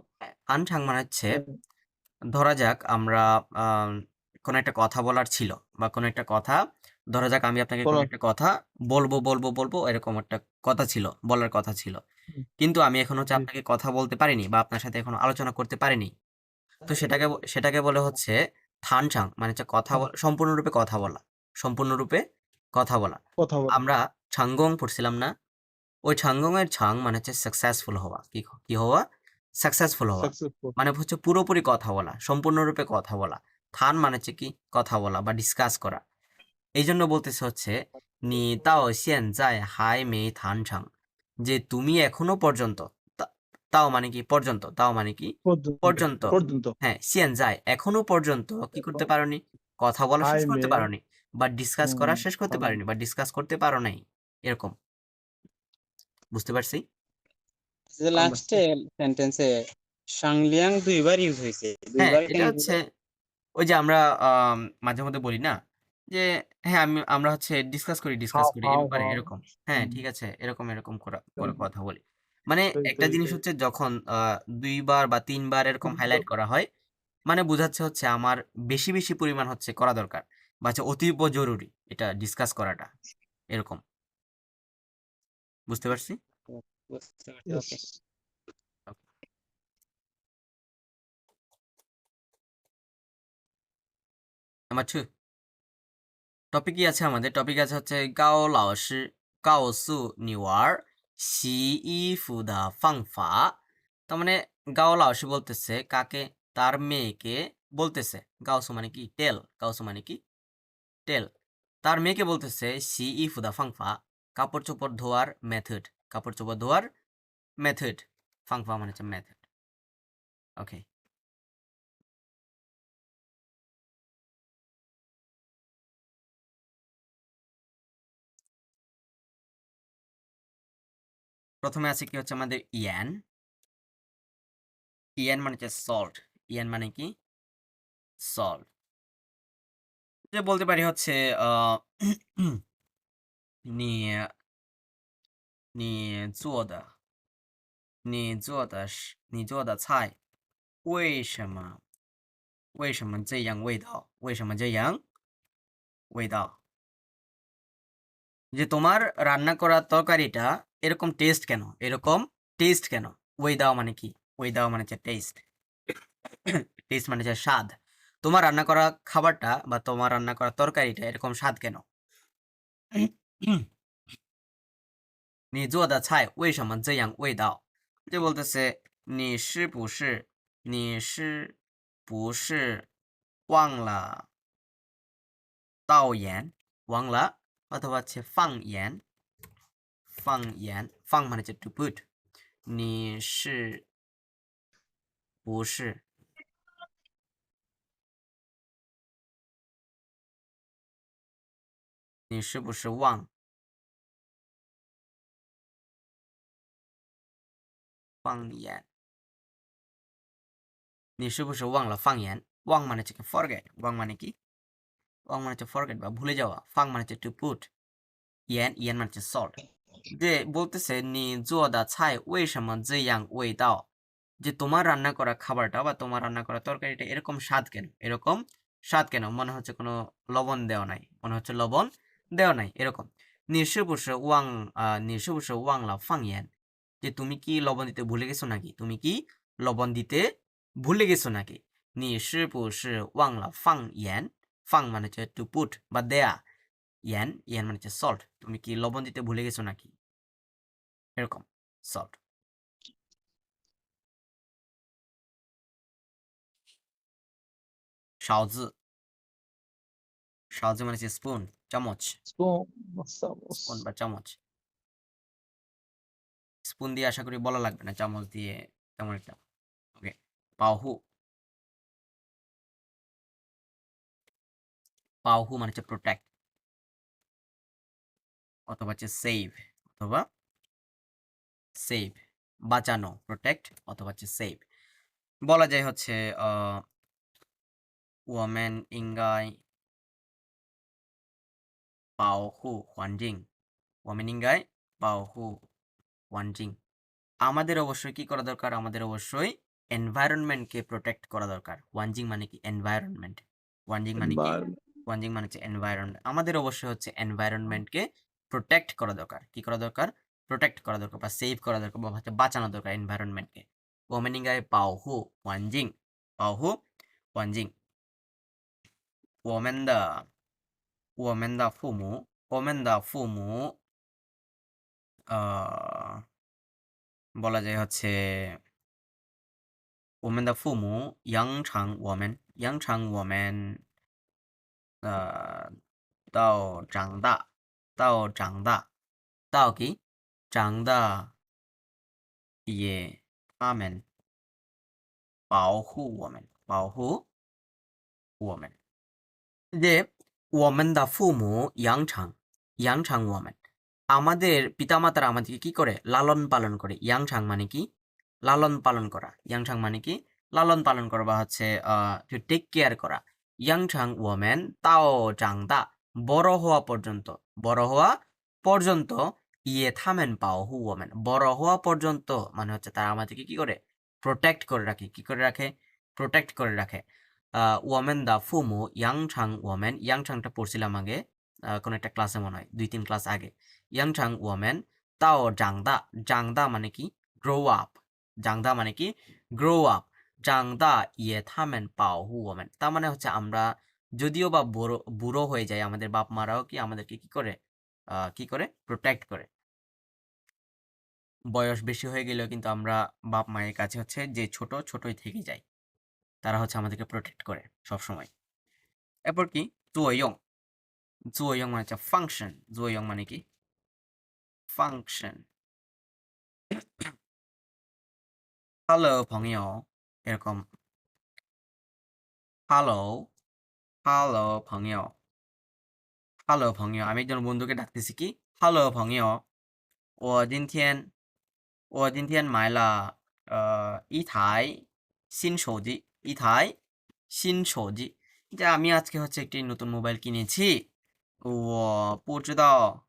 আনঠাং মানে হচ্ছে ধরা যাক আমরা কোনো একটা কথা বলার ছিল বা কোনো একটা কথা ধরা যাক আমি আপনাকে কোনো একটা কথা বলবো এরকম একটা কথা ছিল বলার কথা ছিল কিন্তু আমি এখন হচ্ছে আপনাকে কথা বলতে পারিনি বা আপনার সাথে এখনো আলোচনা করতে পারিনি তো সেটাকে বলে হচ্ছে থানচাং মানে হচ্ছে কথা বলা সম্পূর্ণরূপে কথা বলা সম্পূর্ণরূপে কথা বলা কথা বলেন। আমরা ছাঙ্গং পড়ছিলাম না ওই ছাঙ্গং এর ছাং মানে হচ্ছে সাকসেসফুল হওয়া কি হওয়া সাকসেসফুল হওয়া Successful. মানে হচ্ছে পুরোপুরি কথা বলা সম্পূর্ণরূপে কথা বলা থান মানে হচ্ছে কি কথা বলা বা ডিসকাস করা এই জন্য বলতেছে হচ্ছে নি তাও সেন যায় হাই মে থান ছাং যে তুমি এখনো পর্যন্ত তাও মানে কি পর্যন্ত তাও মানে কি পর্যন্ত পর্যন্ত হ্যাঁ সেন যায় এখনো পর্যন্ত কি করতে পারোনি কথা বলা শেষ হাই করতে মে। পারোনি বা ডিসকাস করা শেষ করতে পারো। পারোনি বা ডিসকাস করতে পারো নাই এরকম বুঝতে পারছি লাস্টে সেন্টেন্সে সাংলিয়াং দুইবার ইউজ হয়েছে হ্যাঁ দুইবার এটা হচ্ছে ওই যে আমরা মাঝে মধ্যে বলি না যে হ্যাঁ আমরা হচ্ছে ডিসকাস করি এই ব্যাপারে এরকম হ্যাঁ ঠিক আছে এরকম করে কথা বলি মানে একটা জিনিস হচ্ছে যখন 2 বার বা 3 বার এরকম হাইলাইট করা হয় মানে বোঝাচ্ছে হচ্ছে আমার বেশি বেশি পরিমাণ হচ্ছে করা দরকার বা হচ্ছে অতীব জরুরি এটা ডিসকাস করাটা এরকম বুঝতে পারছি ওকে নাম্বার 2 টপিক কি আছে আমাদের টপিক আছে হচ্ছে গাও লাওশি গাওসু নি ওয়ার সি ইফু দা ফাংফা তার মানে গাও লাওশি বলতেছে কাকে তার মেয়েকে বলতেছে গাওসু মানে কি গাওসু মানে কি টেল তার মেয়েকে বলতেছে সি ইফু দা ফাংফা কাপড় চোপড় ধোয়ার মেথড ফাংফা মানে হচ্ছে মেথড ওকে প্রথমে আছে কি হচ্ছে আমাদের ইয়ান ইয়ান মানে হচ্ছে সল্ট ইয়ান মানে কি সল্ট যে বলতে পারি হচ্ছে নি নি 做的你做的是你做的菜为什么这样味道为什么这样味道 যে তোমার রান্না করা তরকারিটা এরকম টেস্ট কেন এরকম টেস্ট কেন ওই দাও মানে কি ওই দাও মানে হচ্ছে টেস্ট টেস্ট মানে হচ্ছে স্বাদ তোমার রান্না করা খাবারটা বা তোমার রান্না করা তরকারিটা এরকম স্বাদ কেন 你做的菜为什么这样味道 যে বলতেছে 你是不是你是不是忘了倒盐忘了 অথবা হচ্ছে 放盐放盐放মানে হচ্ছে to put 你是不是你是不是忘放盐你是不是忘了放盐忘মানে হচ্ছে কি forget 忘মানে কি 忘মানে হচ্ছে forget বা ভুলে যাওয়া 放মানে হচ্ছে to put 盐盐মানে হচ্ছে salt যে বলতেছে 你做的菜为什么这样味道 যে তোমার রান্না করা খাবারটা বা তোমার রান্না করা তরকারিটা এরকম স্বাদ কেন এরকম স্বাদ কেন মনে হচ্ছে কোনো লবণ দেওয়া নাই মনে হচ্ছে লবণ দেওয়া নাই এরকম 你是不是忘你是不是忘了放盐 যে তুমি কি লবণ দিতে ভুলে গেছো নাকি তুমি কি লবণ দিতে ভুলে গেছো নাকি 你是不是忘了放盐放মানে হচ্ছে to put বা দেয়া ইয়ান ইয়ান মানে হচ্ছে সল্ট তুমি কি লবণ দিতে ভুলে গেছো নাকি এরকম সল্ট 勺子勺子মানে হচ্ছে স্পুন চামচ Spoon, স্পুন বা চামচ স্পুন দিয়ে আশা করি বলা লাগবে না চামচ দিয়ে তেমন একটা ওকে পাহু পাহু মানে হচ্ছে প্রোটেক্ট অথবা হচ্ছে সেভ অথবা সেভ বাঁচানো প্রোটেক্ট অথবা হচ্ছে সেভ বলা যায় হচ্ছে ওমেন ইঙ্গাই পাওহু ওয়ানজিং ওমেন ইঙ্গাই পাওহু ওয়ানজিং আমাদের অবশ্যই কি করা দরকার আমাদের অবশ্যই এনভায়রনমেন্টকে প্রোটেক্ট করা দরকার ওয়ানজিং মানে কি এনভায়রনমেন্ট ওয়ানজিং মানে কি environment. ওয়ানজিং মানে হচ্ছে এনভায়রনমেন্ট আমাদের অবশ্যই হচ্ছে এনভায়রনমেন্টকে প্রোটেক্ট করা দরকার কি করা দরকার প্রোটেক্ট করা দরকার বা সেভ করা দরকার বা হচ্ছে বাঁচানো দরকার এনভায়রনমেন্টকে ওমেনিঙ্গায় পাওহু ওয়ানজিং পাওহু ওয়ানজিং 我们的我们的父母我们的父母বলা যায় হচ্ছে 我们的父母养长我们养长我们到长大到长大到কি 长大也他们保护我们保护我们 যে 我们的父母养长我们 আমাদের পিতামাতারা আমাদেরকে কি করে লালন পালন করে ইয়াংছাং মানে কি লালন পালন করা ইয়াংছাং মানে কি লালন পালন করা বা হচ্ছে টু টেক কেয়ার করা ইয়াংছাং ওমেন তাও চাংদা বড় হওয়া পর্যন্ত ইয়ে থামেন পাও হু ওমেন বড় হওয়া পর্যন্ত মানে হচ্ছে তারা আমাদেরকে কি করে প্রোটেক্ট করে রাখে কি করে রাখে প্রোটেক্ট করে রাখে ওমেন দা ফুমু ইয়াংছাং ওমেন ইয়াংছাংটা পড়ছিলাম আগে কোনো একটা ক্লাসে মনে হয় 2-3 ক্লাস আগে ইয়াংছাং ওমেন তাও জাংদা জাংদা মানে কি গ্রো আপ জাংদা মানে কি গ্রো আপ জাংদা ইয়ে থামেন পাও হু ওমেন তার মানে হচ্ছে আমরা যদিও বা বুড়ো হয়ে যায় আমাদের বাপ মারাও কি আমাদেরকে কি করে প্রোটেক্ট করে বয়স বেশি হয়ে গেলেও কিন্তু আমরা বাপ মায়ের কাছে হচ্ছে যে ছোটই থেকে যাই তারা হচ্ছে আমাদেরকে প্রোটেক্ট করে সব সময় এরপর কি জুয়ং মানে হচ্ছে ফাংশন জুয়ং মানে কি ফাংশন হ্যালো 朋友 এরকম হ্যালো হ্যালো ভংয় হ্যালো ভংয় আমি একজন বন্ধুকে ডাকতেছি কি হ্যালো ভংয় 我今天买了一台新手机যে আমি আজকে হচ্ছে একটি নতুন মোবাইল কিনেছি 我不知道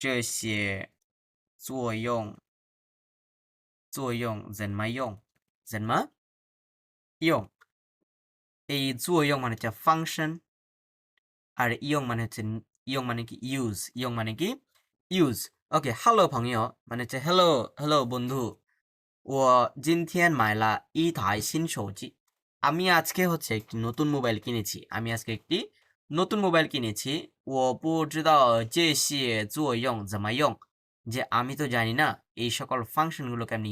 这些作用怎么用 এই 作用মানে হচ্ছে ফাংশন আর ইয়ং মানে হচ্ছে ইয়ং মানে কি ইউজ ওকে হ্যালো ভংয় মানে হচ্ছে হ্যালো বন্ধু 我今天买了一台新手机 আমি আজকে হচ্ছে একটি নতুন মোবাইল কিনেছি 我不知道这些作用怎么用 যে আমি তো জানি না এই সকল ফাংশনগুলো কেমনে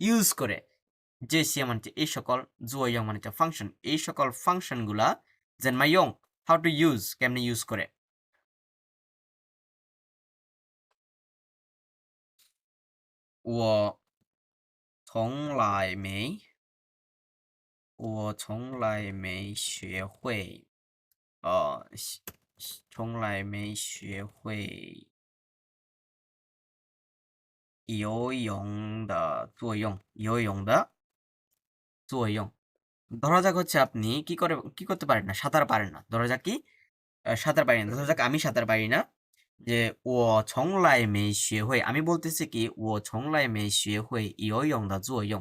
ইউজ করে 这些মানে হচ্ছে এই সকল 作用মানে হচ্ছে ফাংশন এই সকল ফাংশনগুলা 怎么用 how to use কেমনে ইউজ করে 我从来没学会从来没学会游泳的作用 ধরা যাক হচ্ছে আপনি কি করতে পারেন না সাঁতার পারেন না ধরা যাক কি সাঁতার পারি না ধরা যাক আমি সাঁতার পারি না যে 我从来没学会 আমি বলতেছি কি 我从来没学会游泳的作用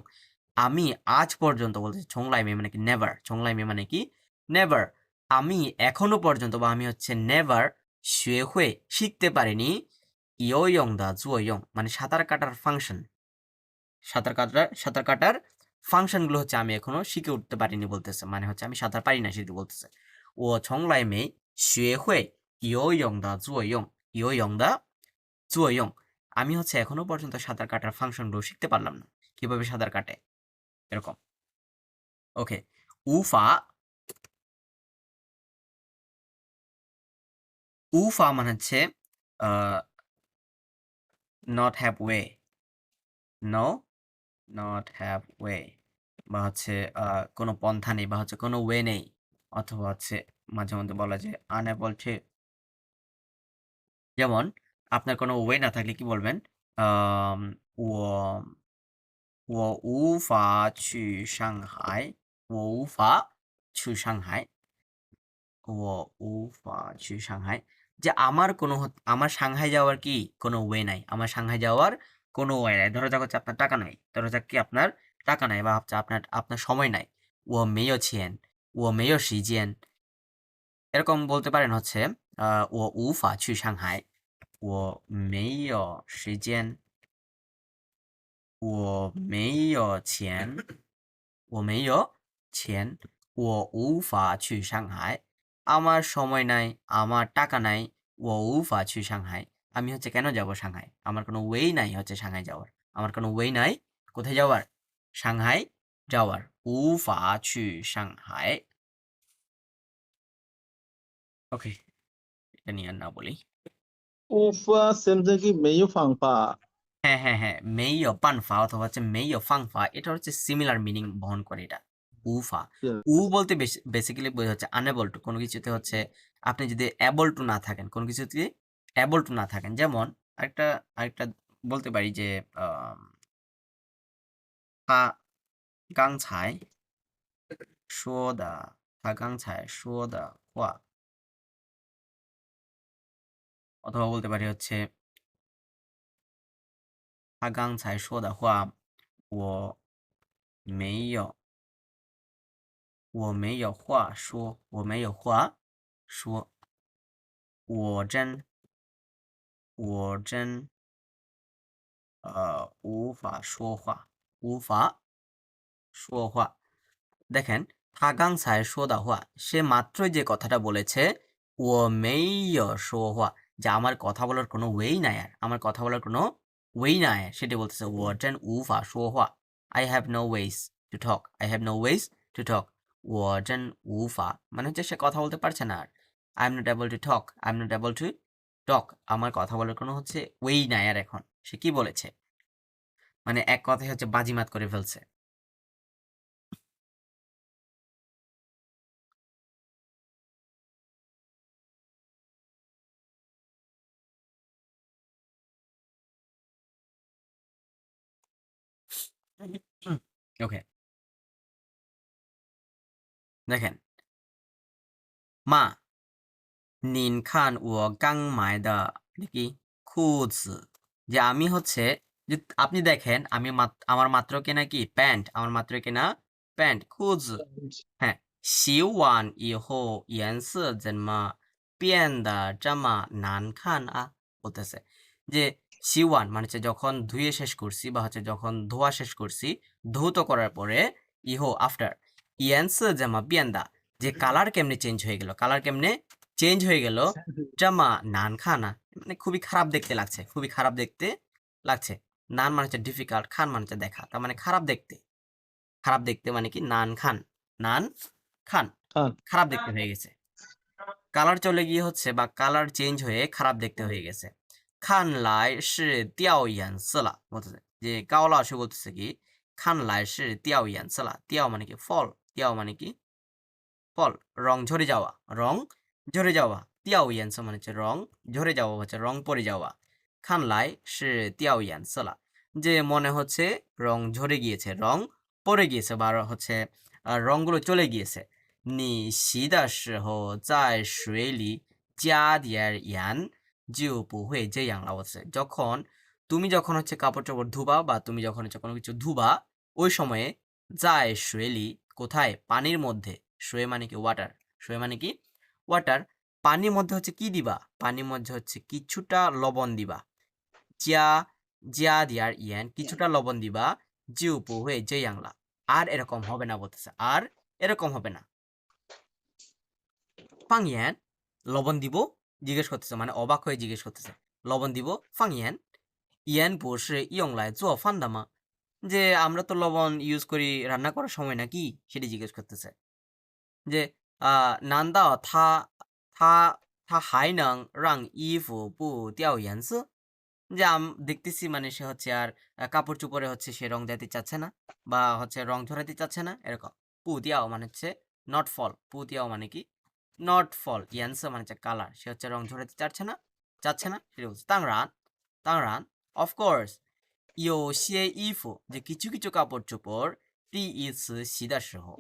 আমি আজ পর্যন্ত বলতেছি 从来没 মানে কি নেভার 从来没 মানে কি নেভার আমি এখনো পর্যন্ত বা আমি হচ্ছে নেভার 学会 শিখতে পারিনি 游泳的作用 মানে সাঁতার কাটার ফাংশন সাঁতার কাটার ফাংশনগুলো হচ্ছে আমি এখনো শিখে উঠতে পারিনি বলতেছে মানে হচ্ছে আমি সাঁতার পারি না সেটা বলতেছে 我从来没学会游泳的作用 আমি হচ্ছে এখনো পর্যন্ত সাঁতার কাটার ফাংশনগুলো শিখতে পারলাম না কিভাবে সাঁতার কাটে এরকম ওকে উফা মানে হচ্ছে not have way not have way বা হচ্ছে কোনো পন্থা নেই বা হচ্ছে কোনো ওয়ে নেই অথবা হচ্ছে মাঝে মধ্যে বলা যায় unable to যেমন আপনার কোনো ওয়ে না থাকলে কি বলবেন 我无法去上海我无法去上海যে আমার সাংহাই যাওয়ার কি কোনো ওয়ে নাই আমার সাংহাই যাওয়ার কোনো ওয়ে নাই ধরো যাক হচ্ছে আপনার টাকা নাই ধরো যাক কি আপনার টাকা নাই বা হচ্ছে আপনার সময় নাই 我没有钱我没有时间 এরকম বলতে পারেন হচ্ছে 我无法去上海我没有时间我没有钱我无法去上海 আমার সময় নাই আমার টাকা নাই 我无法去上海 আমি হচ্ছে কেন যাব সাংহাই আমার কোনো ওয়ে নাই হচ্ছে সাংহাই যাওয়ার আমার কোনো ওয়ে নাই কোথায় যাওয়ার সাংহাই যাওয়ার 无法去上海 ওকে এটা নিয়ে আর না বলি 无法 সেন্টেন্স কি 没有方法 হ্যাঁ 没有办法 অথবা হচ্ছে 没有方法 এটা হচ্ছে সিমিলার মিনিং বহন করে এটা উফা Yes. উ বলতে বেসিক্যালি বোঝাচ্ছে আনএবল টু কোনো কিছুতে হচ্ছে আপনি যদি অ্যাবল টু না থাকেন কোনো কিছুতে অ্যাবল টু না থাকেন যেমন আরেকটা বলতে পারি যে 他刚才说的话 অথবা বলতে পারি হচ্ছে 他刚才说的话我没有话说我真无法说话 দেখেন 他刚才说的话 সে মাত্রই যে কথাটা বলেছে 我没有说话 যে আমার কথা বলার কোনো ওয়েই নাই আর আমার কথা বলার কোনো ওয়েই নাই সেটা বলতেছে 我真无法说话 I have no ways to talk 我真无法 মানে হচ্ছে সে কথা বলতে পারছে না আর I am not able to talk I am not able to টক আমার কথা বলার কোনো হচ্ছে ওয়েই নাই আর এখন। সে কি বলেছে? মানে এক কথায় হচ্ছে বাজিমাত করে ফেলছে। ওকে, দেখেন, মা 您看我刚买的 কি খুঁজছি, যে আমি হচ্ছে, যে আপনি দেখেন আমি আমার মাত্র কেনা কি প্যান্ট, আমার মাত্র কেনা প্যান্ট খুঁজছি। হ্যাঁ, 洗完以后颜色怎么变得这么难看啊? বলতেছে যে 洗完মানে হচ্ছে যখন ধুয়ে শেষ করছি বা হচ্ছে যখন ধোয়া শেষ করছি, ধৌত করার পরে ইহো আফটার 颜色怎么变得, যে কালার কেমনে চেঞ্জ হয়ে গেল, কালার কেমনে চেঞ্জ হয়ে গেল, জামা নান খানা মানে খুবই খারাপ দেখতে লাগছে, খুবই খারাপ দেখতে লাগছে। নান মানে হচ্ছে ডিফিকাল্ট, খান মানে হচ্ছে দেখা, তার মানে খারাপ দেখতে। খারাপ দেখতে মানে কি নান খান, নান খান, খান। খারাপ দেখতে হয়ে গেছে। কালার চলে গিয়ে হচ্ছে বা কালার চেঞ্জ হয়ে খারাপ দেখতে হয়ে গেছে। খান লাই সি দিয়াও ইয়ানসলা বলতেছে, যে গাও লাশু বলতেছে কি খান লাই সি দিয়াও ইয়ানসলা, দিয়াও মানে কি ফল, দিয়াও মানে কি ফল, রং ঝরে যাওয়া, রং ঝরে যাওয়া। দিয়াও ইয়ানস মানে হচ্ছে রং ঝরে যাওয়া, হচ্ছে রং পড়ে যাওয়া। খান লাই সি দিয়াও ইয়ানসলা, যে মনে হচ্ছে রং ঝরে গিয়েছে, রং পড়ে গিয়েছে বা হচ্ছে রংগুলো চলে গিয়েছে। 你洗的时候在水里加点盐就不会这样了。হচ্ছে যখন তুমি যখন হচ্ছে কাপড় চোপড় ধুবা বা তুমি যখন হচ্ছে কোনো কিছু ধুবা, ওই সময়ে যায় শুয়েলি কোথায়, পানির মধ্যে, শুয়ে মানে কি ওয়াটার, শুয়ে মানে কি ওয়াটার, পানির মধ্যে হচ্ছে কি দিবা, পানির মধ্যে হচ্ছে কিছুটা লবণ দিবা, জিয়া জিয়া দিয়ার ইয়ান, কিছুটা লবণ দিবা, জিউ পু হয়ে যে ইয়াংলা, আর এরকম হবে না বলতেছে, আর এরকম হবে না। ফাং ইয়ান, লবণ দিব, জিজ্ঞেস করতেছে, মানে অবাক হয়ে জিজ্ঞেস করতেছে, লবণ দিব, ফাং ইয়ান ইয়ান বসে ইয়ংলায় জো ফান্দামা, যে আমরা তো লবণ ইউজ করি রান্না করার সময় নাকি, সেটি জিজ্ঞেস করতেছে। যে নান্দা থা থা থা হাই নং রাং ইফু পু তিয়াও ইয়ানস, যে দেখতেছি মানে সে হচ্ছে আর কাপড় চোপড়ে হচ্ছে সে রং দিতে চাচ্ছে না বা হচ্ছে রং ঝরাতে চাচ্ছে না, এরকম। পু দিয়াও মানে হচ্ছে নট ফল, পু দিয়াও মানে কি নট ফল, ইয়ানস মানে হচ্ছে কালার, সে হচ্ছে রং ঝরাতে চাচ্ছে না, সেটা বলছে। তাংরান তাংরান অফকোর্স, 有些衣服 যে কিছু কিছু কাপড় চোপড় 第一次洗的时候,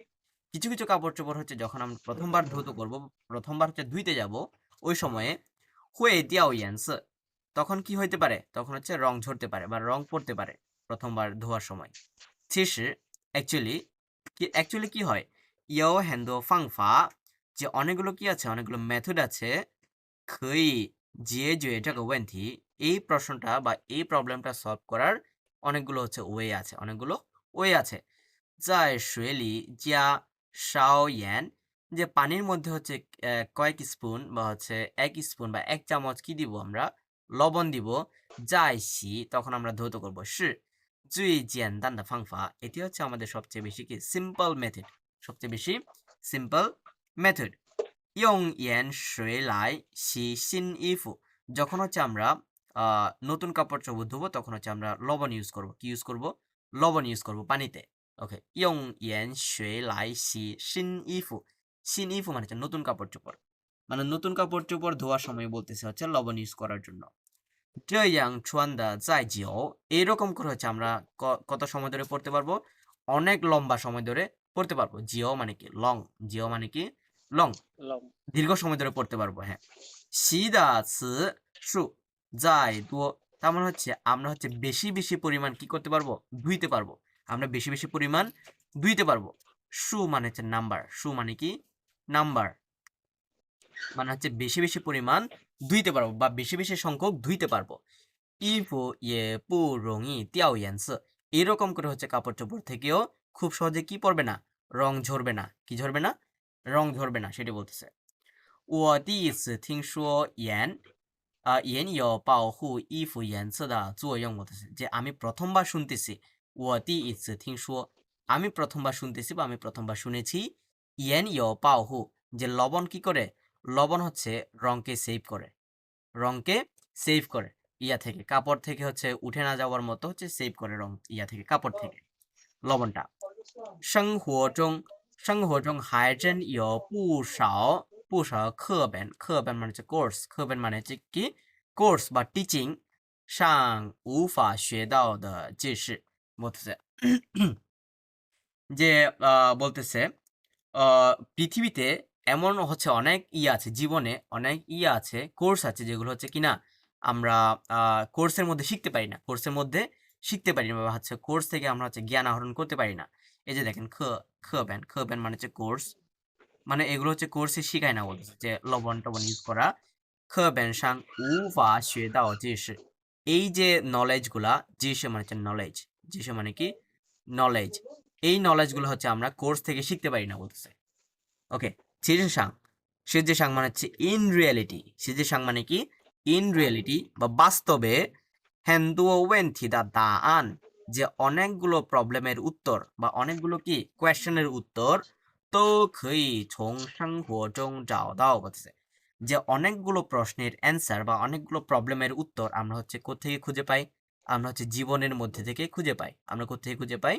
কিছু কিছু কাপড় চোপড় হচ্ছে যখন আমরা প্রথমবার ধৌত করব, প্রথমবার হচ্ছে ধুইতে যাব, ওই সময়ে 会掉颜色, তখন কি হইতে পারে, তখন হচ্ছে রং ঝরতে পারে বা রং পড়তে পারে প্রথমবার ধোয়ার সময়। 其实 অ্যাকচুয়ালি কি হয়, 有很多方法, যে অনেকগুলো কি আছে, অনেকগুলো মেথড আছে, 可以解决这个问题, এই প্রশ্নটা বা এই প্রবলেমটা সলভ করার অনেকগুলো হচ্ছে ওয়ে আছে, অনেকগুলো ওয়ে আছে। 在水里加烧盐, যে পানির মধ্যে হচ্ছে কয়েক স্পুন বা হচ্ছে 1 স্পুন বা 1 চামচ কি দিব আমরা, লবণ দিব। 再洗, তখন আমরা ধৌত করব। 是最简单的方法, এটি হচ্ছে আমাদের সবচেয়ে বেশি কি সিম্পল মেথড, সবচেয়ে বেশি সিম্পল মেথড। 用盐水来洗新衣服, যখন হচ্ছে আমরা নতুন কাপড় চোপড় ধুবো তখন হচ্ছে আমরা লবণ ইউজ করব, কি ইউজ করব, লবণ ইউজ করব পানিতে। ওকে, 用盐水来洗新衣服, সিন ইফু মানে হচ্ছে নতুন কাপড় চোপড়, মানে নতুন কাপড় চোপড় ধোয়ার সময় বলতেছে হচ্ছে লবণ ইউজ করার জন্য। 这样穿的再久, এইরকম করে হচ্ছে আমরা কত সময় ধরে পড়তে পারবো, অনেক লম্বা সময় ধরে পড়তে পারবো। জিও মানে কি লং, জিও মানে কি লং, long, দীর্ঘ সময় ধরে পড়তে পারবো। হ্যাঁ, 习的词数再多, তার মানে হচ্ছে আমরা হচ্ছে বেশি বেশি পরিমাণ কি করতে পারবো, ধুইতে পারবো, আমরা বেশি বেশি পরিমাণ ধুইতে পারবো। সু মানে হচ্ছে নাম্বার, সু মানে কি নাম্বার, মানে হচ্ছে বেশি বেশি পরিমাণ ধুইতে পারবো বা বেশি বেশি সংখ্যক ধুইতে পারবো। 衣服也不容易掉颜色, এরকম করে হচ্ছে কাপড় চোপড় থেকেও খুব সহজে কি পড়বে না, রং ঝরবে না, কি ঝরবে না, রং ঝরবে না, সেটি বলতেছে। 我第一次听说盐有保护衣服颜色的作用বলতেছে, যে আমি প্রথমবার শুনতেছি, 我第一次听说, আমি প্রথমবার শুনতেছি বা আমি প্রথমবার শুনেছি, 盐有保护, যে লবণ কি করে, লবণ হচ্ছে রংকে সেভ করে, রংকে সেভ করে ইয়া থেকে, কাপড় থেকে হচ্ছে উঠে না যাওয়ার মতো হচ্ছে সেভ করে রং ইয়া থেকে, কাপড় থেকে লবণটা। 生活中还真有不少课本মানে হচ্ছে কোর্স, 课本মানে হচ্ছে কি কোর্স বা টিচিং, 上无法学到的知识বলতেছে যে বলতেছে পৃথিবীতে এমন হচ্ছে অনেক আছে, জীবনে অনেক আছে, কোর্স আছে যেগুলো হচ্ছে কিনা আমরা কোর্সের মধ্যে শিখতে পারি না, কোর্সের মধ্যে শিখতে পারি না, বা হচ্ছে কোর্স থেকে আমরা হচ্ছে জ্ঞান আহরণ করতে পারি না। এই যে দেখেন খবেন মানে হচ্ছে কোর্স, মানে এগুলো হচ্ছে কোর্সে শিখায় না, বলতেছে যে লবণ টবণ ইউজ করা। খবেন সাং উফা学到知识, এই যে নলেজ গুলা, জিসে মানে হচ্ছে নলেজ, জিসে মানে কি নলেজ, এই নলেজ গুলো হচ্ছে আমরা কোর্স থেকে শিখতে পারি না বলতেছে। ওকে, সিজে সাং মানে হচ্ছে ইন রিয়েলিটি, সিজে সাং মানে কি ইন রিয়েলিটি বা বাস্তবে, হ্যান্ডুও ওয়েন্থি দা দা আন, যে অনেকগুলো প্রবলেমের উত্তর বা অনেকগুলো কি কোয়েশ্চেনের উত্তর, তো খই ছং সাংহো জং যাও দাও বলতেছে যে অনেকগুলো প্রশ্নের অ্যান্সার বা অনেকগুলো প্রবলেমের উত্তর আমরা হচ্ছে কোত্থেকে খুঁজে পাই, আমরা হচ্ছে জীবনের মধ্যে থেকে খুঁজে পাই। আমরা কোত্থেকে খুঁজে পাই?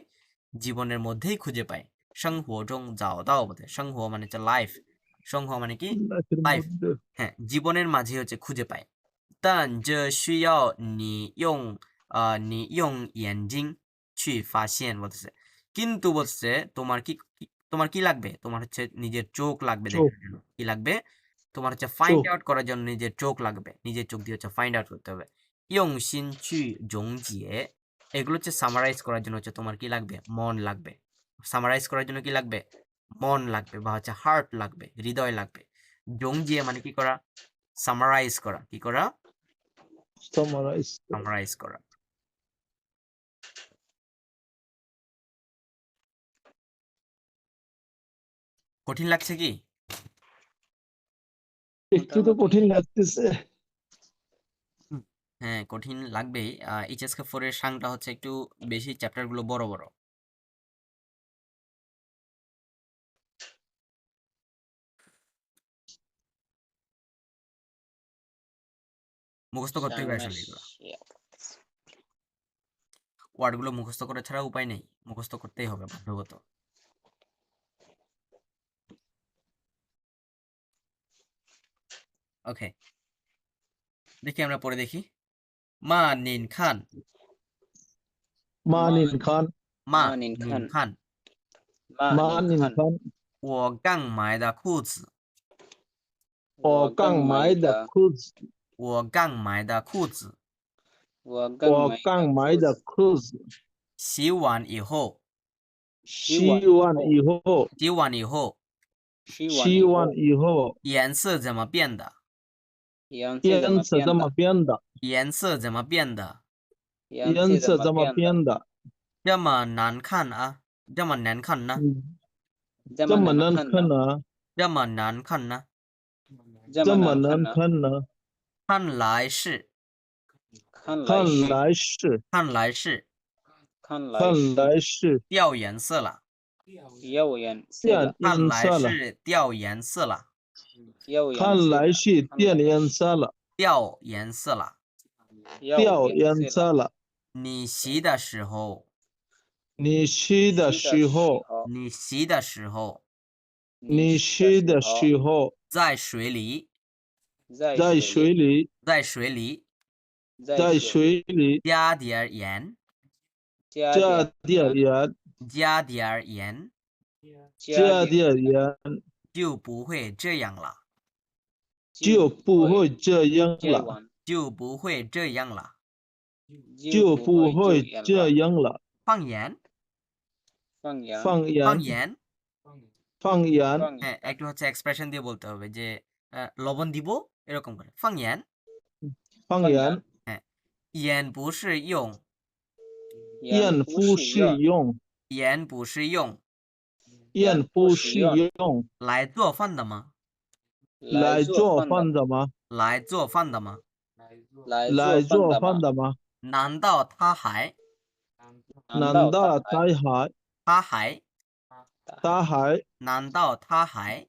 জীবনের মধ্যেই খুঁজে পাই। 生活中找到বলতে, 生活মানে হচ্ছে লাইফ, 生活মানে কি লাইফের লাইফ, মধ্যে হ্যাঁ জীবনের মাঝে হচ্ছে খুঁজে পাই। 但这需要你用眼睛去发现বলতেছে, কিন্তু বলছে তোমার কি লাগবে, তোমার হচ্ছে নিজের চোখ লাগবে চোখ দেখার জন্য। কি লাগবে? তোমার হচ্ছে ফাইন্ড চোখ আউট করার জন্য নিজের চোখ লাগবে, নিজের চোখ দিয়ে হচ্ছে ফাইন্ড আউট করতে হবে। 用心去溶解, এগুলো হচ্ছে সামারাইজ করার জন্য হচ্ছে তোমার কি লাগবে? মন লাগবে। সামারাইজ করার জন্য কি লাগবে? মন লাগবে বা হচ্ছে হার্ট লাগবে, হৃদয় লাগবে। জংজিয়ে মানে কি করা? সামারাইজ করা। কি করা? সামারাইজ সামারাইজ করা। কঠিন লাগছে কি? একটু তো কঠিন লাগতেছে। হ্যাঁ কঠিন লাগবেই। এইচএসকে 4 এর সাংটা হচ্ছে একটু বেশি, চ্যাপ্টার গুলো বড় বড়। মুখস্থ করতে হবে আসলে এগুলো, ওয়ার্ড গুলো মুখস্থ করা ছাড়া উপায় নেই, মুখস্থ করতেই হবে বাধ্যগত। ওকে, দেখি আমরা পরে দেখি। মা নিন খান, মা নিন খান, মা মা নিন নিন খান, খান, মা নিন খান, 我刚买的裤子，我刚买的裤子，我刚买的裤子，我我刚刚买的裤子，洗完以后，洗完以后，洗完以后，洗完以后，颜色怎么变的？颜颜色怎么变的？颜色怎么变的？颜色怎么变的？这么难看啊！这么难看呢？这么难看呢？这么难看呢？这么难看呢？看来是，看来是，看来是看来是掉颜色了，变看来颜色了，是掉颜色了，看来是变颜色了，掉颜色了。掉颜色了。你洗的时候，你洗的时候，你洗的时候，你洗的时候，在水里，在水里，在水里在水里加点盐，加点盐，加点盐，加点盐，就不会这样了，就不会这样了，就不会这样了。就不会这样了。放盐，放放盐，盐，放盐，হ্যাঁ একটু হচ্ছে এক্সপ্রেশন দিয়ে বলতে হবে যে লবণ দিব এরকম করে, 放盐。放盐。হ্যাঁ, 盐不是用，盐不是用，盐不是用盐不是用来做饭的吗？来做饭的吗？来做饭的吗？来做饭的吗？难道他还难道他还难道他还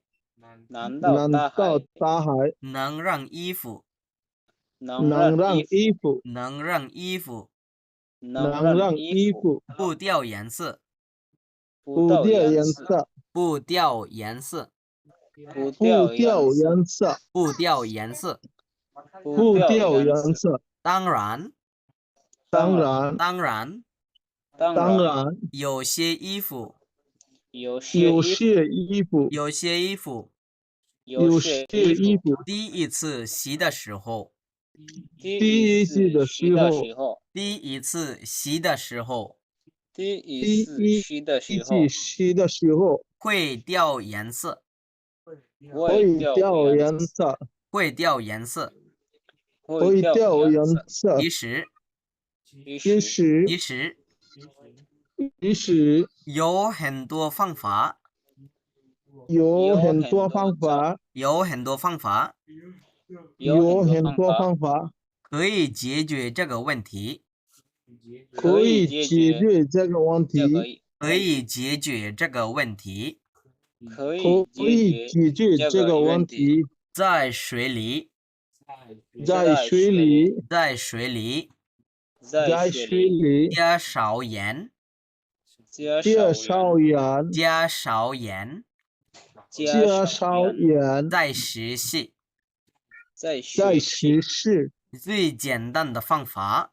难道他还能让衣服能能让让衣服能让衣服能让衣服不掉颜色，不掉颜色，不掉颜色，不不掉颜色，不掉颜色。不掉颜色。当然，当然，当然，当然，有些衣服，有有些衣服，有些衣服，有些衣服，第一次洗的时候，第一次的时候，第一次洗的时候第一第一次洗的时候会掉颜色，会掉颜色，会掉颜色。会掉颜色。其实，其实，其实其实有很多方法，有很多方法，有很多方法有很多方法可以解决这个问题，可以解决这个问题，可以解决这个问题。可可以解决这个问题。在水里，在水里，在水里在水里加少盐，加少盐，加少盐，加少盐，再实施。再再实施。最简单的方法，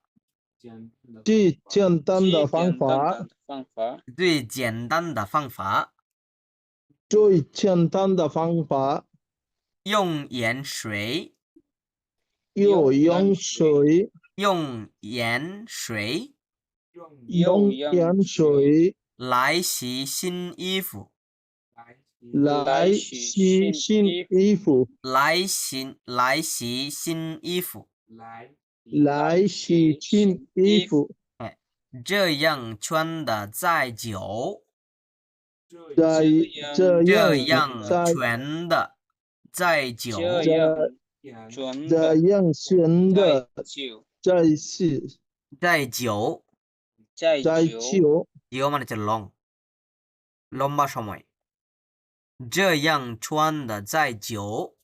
最简单的方法，最简单的方法，最简单的方法，用盐水，用盐水，用盐水用盐水来洗新衣服，来洗新衣服，来洗新衣服，来洗新衣服。这样穿的再久，这这样样穿的再久，这样选的再是再久，再久， 이거 মানে হচ্ছে long, লম্বা সময়।这样穿的再久，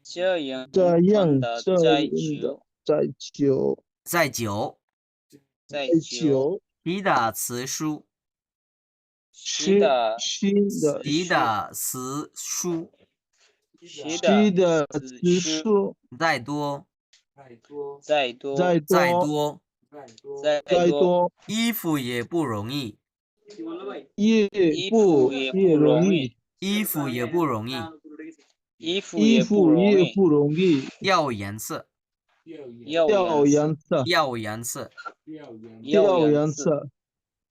这样再久，再久。再久，洗的次数，洗的洗的次数洗的次数再多，再再多，多，再多，衣服也不容易，也不容易，衣服也不容易，衣服也不容易掉颜色，掉颜色，掉颜色。掉颜色。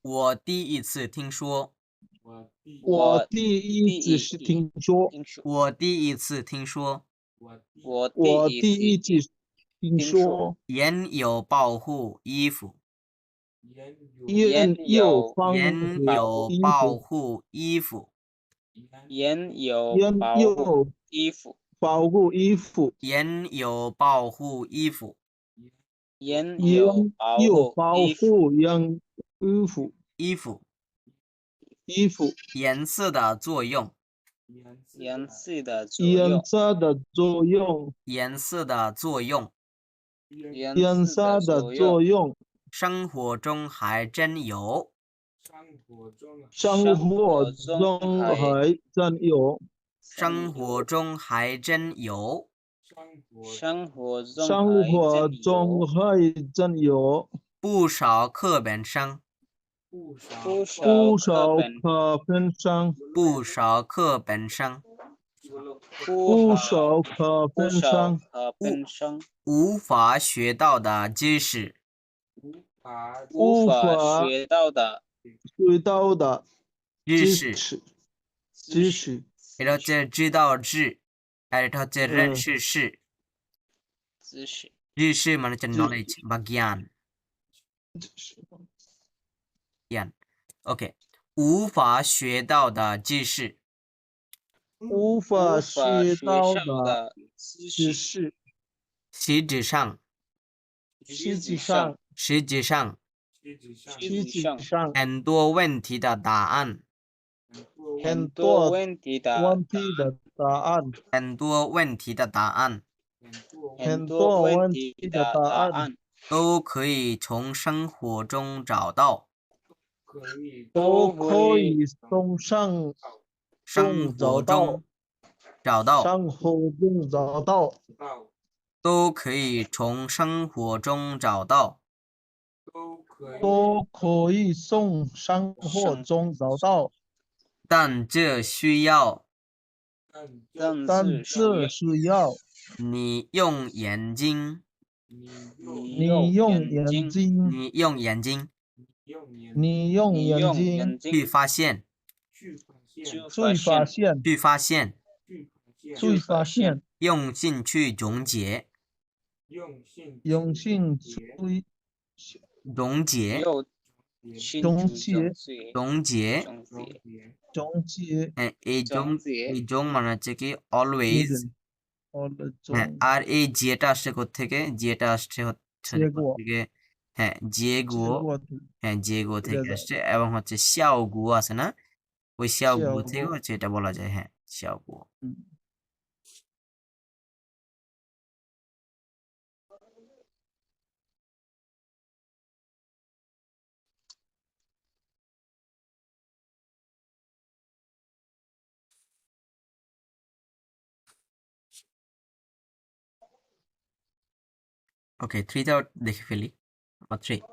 我第一次听说，我第一次是听说，我第一次听说，我第一次听说，盐有保护衣服，盐有保盐有保护衣服，盐有盐有衣服，保护衣服，盐有保护衣服，盐盐有保衣服，护衣服，衣服颜色的作用，颜色的作颜用，色的作用，颜色的作用，颜色的作用，生活中还真有，生活中还真有，生活中还真有，生活中还真有不少课本上，不少课本上，不少课本上不少课本上无法学到的知识，无法学到的学到的知识，知识， এটা হচ্ছে 知道知 আর এটা হচ্ছে 认识是 知识， 知识মানে হচ্ছে knowledge বা জ্ঞান OK 无法学到的知识，无法学到的知识，实质上实际上很多问题的答案，很多问题的答案，很多问题的答案，很多问题的答案都可以从生活中找到。都可以从生活中找到，生活中找到，都可以从生活中找到。都可以从生活中找到，但这需要但这需要你用眼睛，你用眼睛，你用眼睛你用眼睛去发现，去发现，去发现，去发现，用心去总结，用心去总结，总结总结。总结এই জং মানে হচ্ছে কি অলওয়েজ। আর এই যেটা আসছে থেকে যেটা আসছে হচ্ছে থেকে হ্যাঁ যে গো থেকে আসছে এবং হচ্ছে শিয়াও গু আছে না, ওই শিয়াও গু থেকে হচ্ছে এটা বলা যায়। হ্যাঁ, শিয়াও গু। OK， 3 দেখে ফেলি। 3，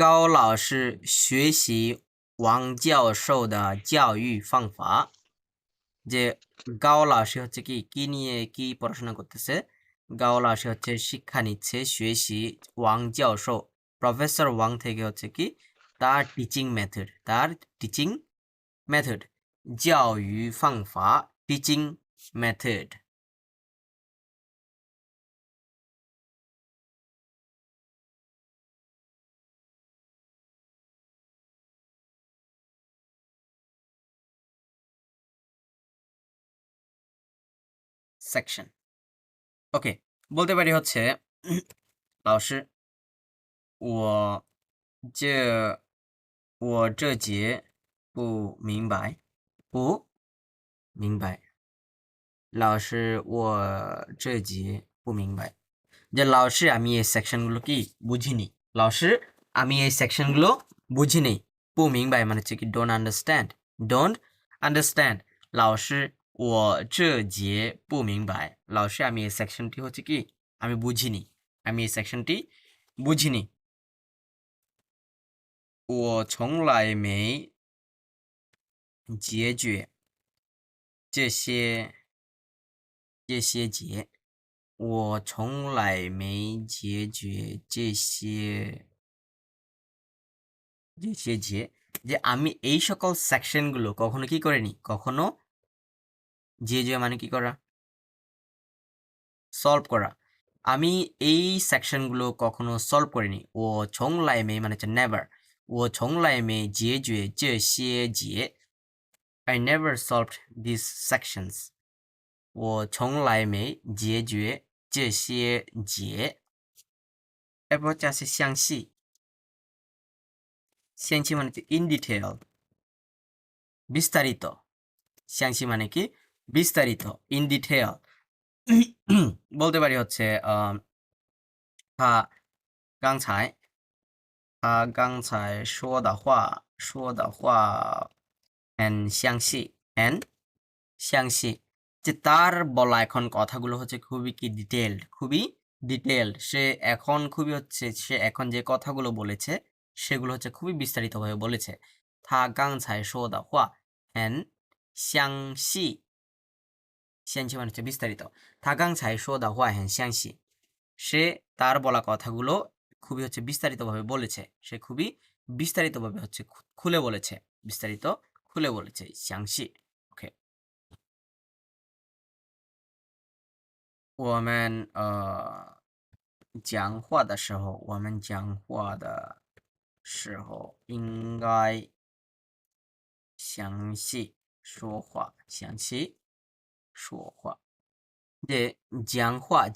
高老师学习王教授的教育方法。যে গাও লাসি হচ্ছে কি নিয়ে কি পড়াশোনা করতেছে? গাও লাসি হচ্ছে শিক্ষা নিচ্ছে, 学习 ওয়াং জিয়াওশো প্রফেসর ওয়াং থেকে হচ্ছে কি তার টিচিং মেথড, তার teaching method, 教育方法 teaching method. Section. Okay, বলতে পারি হচ্ছে 老师我这节不明白，不明白。老师我这节不明白। যে 老师আমি এই সেকশনগুলো কি বুঝিনি, 老师আমি এই সেকশনগুলো বুঝিনি। 不明白মানে হচ্ছে কি don't understand, don't understand。 老师我这节不明白， 老师আমি এই সেকশনটি হচ্ছে কি আমি বুঝিনি, আমি এই সেকশনটি বুঝিনি। 我从来没解决这些节，我从来没解决这些节। যে আমি এই সকল সেকশনগুলো কখনো কি করিনি, কখনো যে মানে কি করা, সলভ করা। আমি এই সেকশনগুলো কখনো সলভ করিনি। ও ছোং লাই মে মানে হচ্ছে নেভার, ও ছোং লাই মে জে些节 I never solved these sections. 我从来没解决这些节。এরপর হচ্ছে আছে详细，详细মানে হচ্ছে in detail, বিস্তারিত। 详细মানে কি বিস্তারিত, in detail। বলতে পারি হচ্ছে他刚才说的话很详细，很详细। যে তার বলা এখন কথাগুলো হচ্ছে খুবই কি ডিটেইলড, খুবই ডিটেইলড। সে এখন যে কথাগুলো বলেছে সেগুলো হচ্ছে খুবই বিস্তারিতভাবে বলেছে। 他刚才说的话很详细，详细মানে হচ্ছে বিস্তারিত। 他刚才说的话很详细， সে তার বলা কথাগুলো খুবই হচ্ছে বিস্তারিতভাবে বলেছে, সে খুবই বিস্তারিতভাবে হচ্ছে খুলে বলেছে, বিস্তারিত খুলে বলেছে, 详细。 ওকে, 我们讲话的时候应该详细说话，详细说话。যে讲话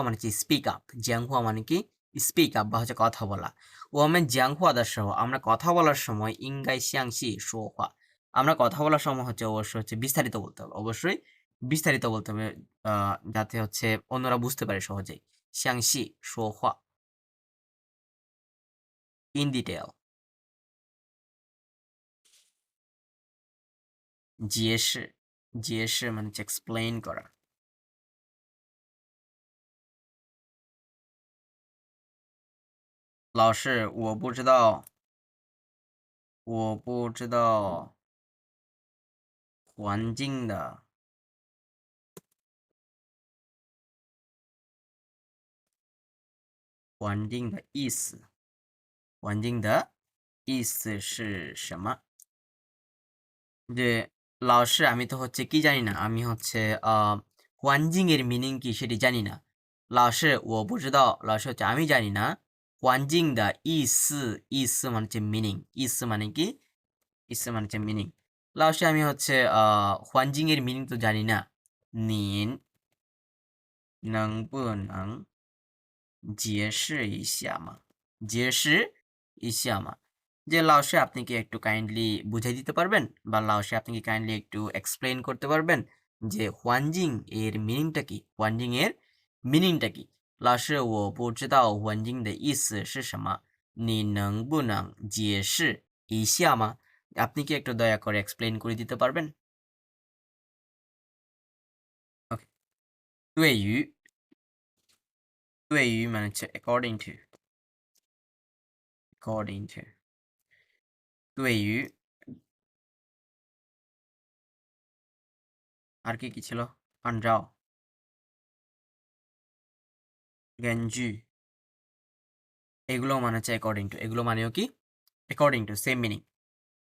মানে কি স্পিক আপ, 讲话মানে কি স্পিক আপ বা হচ্ছে কথা বলা। ও আমি 讲话的时候আমরা কথা বলার সময় 应该详细说话, আমরা কথা বলার সময় হচ্ছে অবশ্যই হচ্ছে বিস্তারিত বলতে হবে, অবশ্যই বিস্তারিত বলতে হবে যাতে হচ্ছে অন্যরা বুঝতে পারে সহজেই। 详细说话 in detail 解释解释মানে হচ্ছে explain করা 老师我不知道环境的意思环境的意思是什么 যে লাওসে আমি তো হচ্ছে কি জানি না আমি হচ্ছে ওয়ানজিং এর মিনিং কি সেটি জানি না লাওসে ও বুঝে দাও লাওসে হচ্ছে আমি জানি না ওয়ানজিং দা ইস মানে হচ্ছে মিনিং ইস মানে কি ইস মানে হচ্ছে মিনিং লাওসে আমি হচ্ছে ওয়ানজিং এর মিনিং তো জানি না নিন নং বু নং 解释一下嘛解释一下嘛 যে লাওসে আপনি কি একটু কাইন্ডলি বুঝিয়ে দিতে পারবেন বা লাওসে আপনি কি কাইন্ডলি একটু এক্সপ্লেইন করতে পারবেন যে হোয়ানজিং এর মিনিংটা কি হোয়ানজিং এর মিনিংটা কি 老师我不知道环境的意思是什么你能不能解释一下吗 আপনি কি একটু দয়া করে এক্সপ্লেইন করে দিতে পারবেন ওকে 对于মানে হচ্ছে according to 对于 আর কি ছিল 按照 根据 এগুলো মানে হচ্ছে অ্যাকর্ডিং টু এগুলো মানেও কি অ্যাকর্ডিং টু সেম মিনিং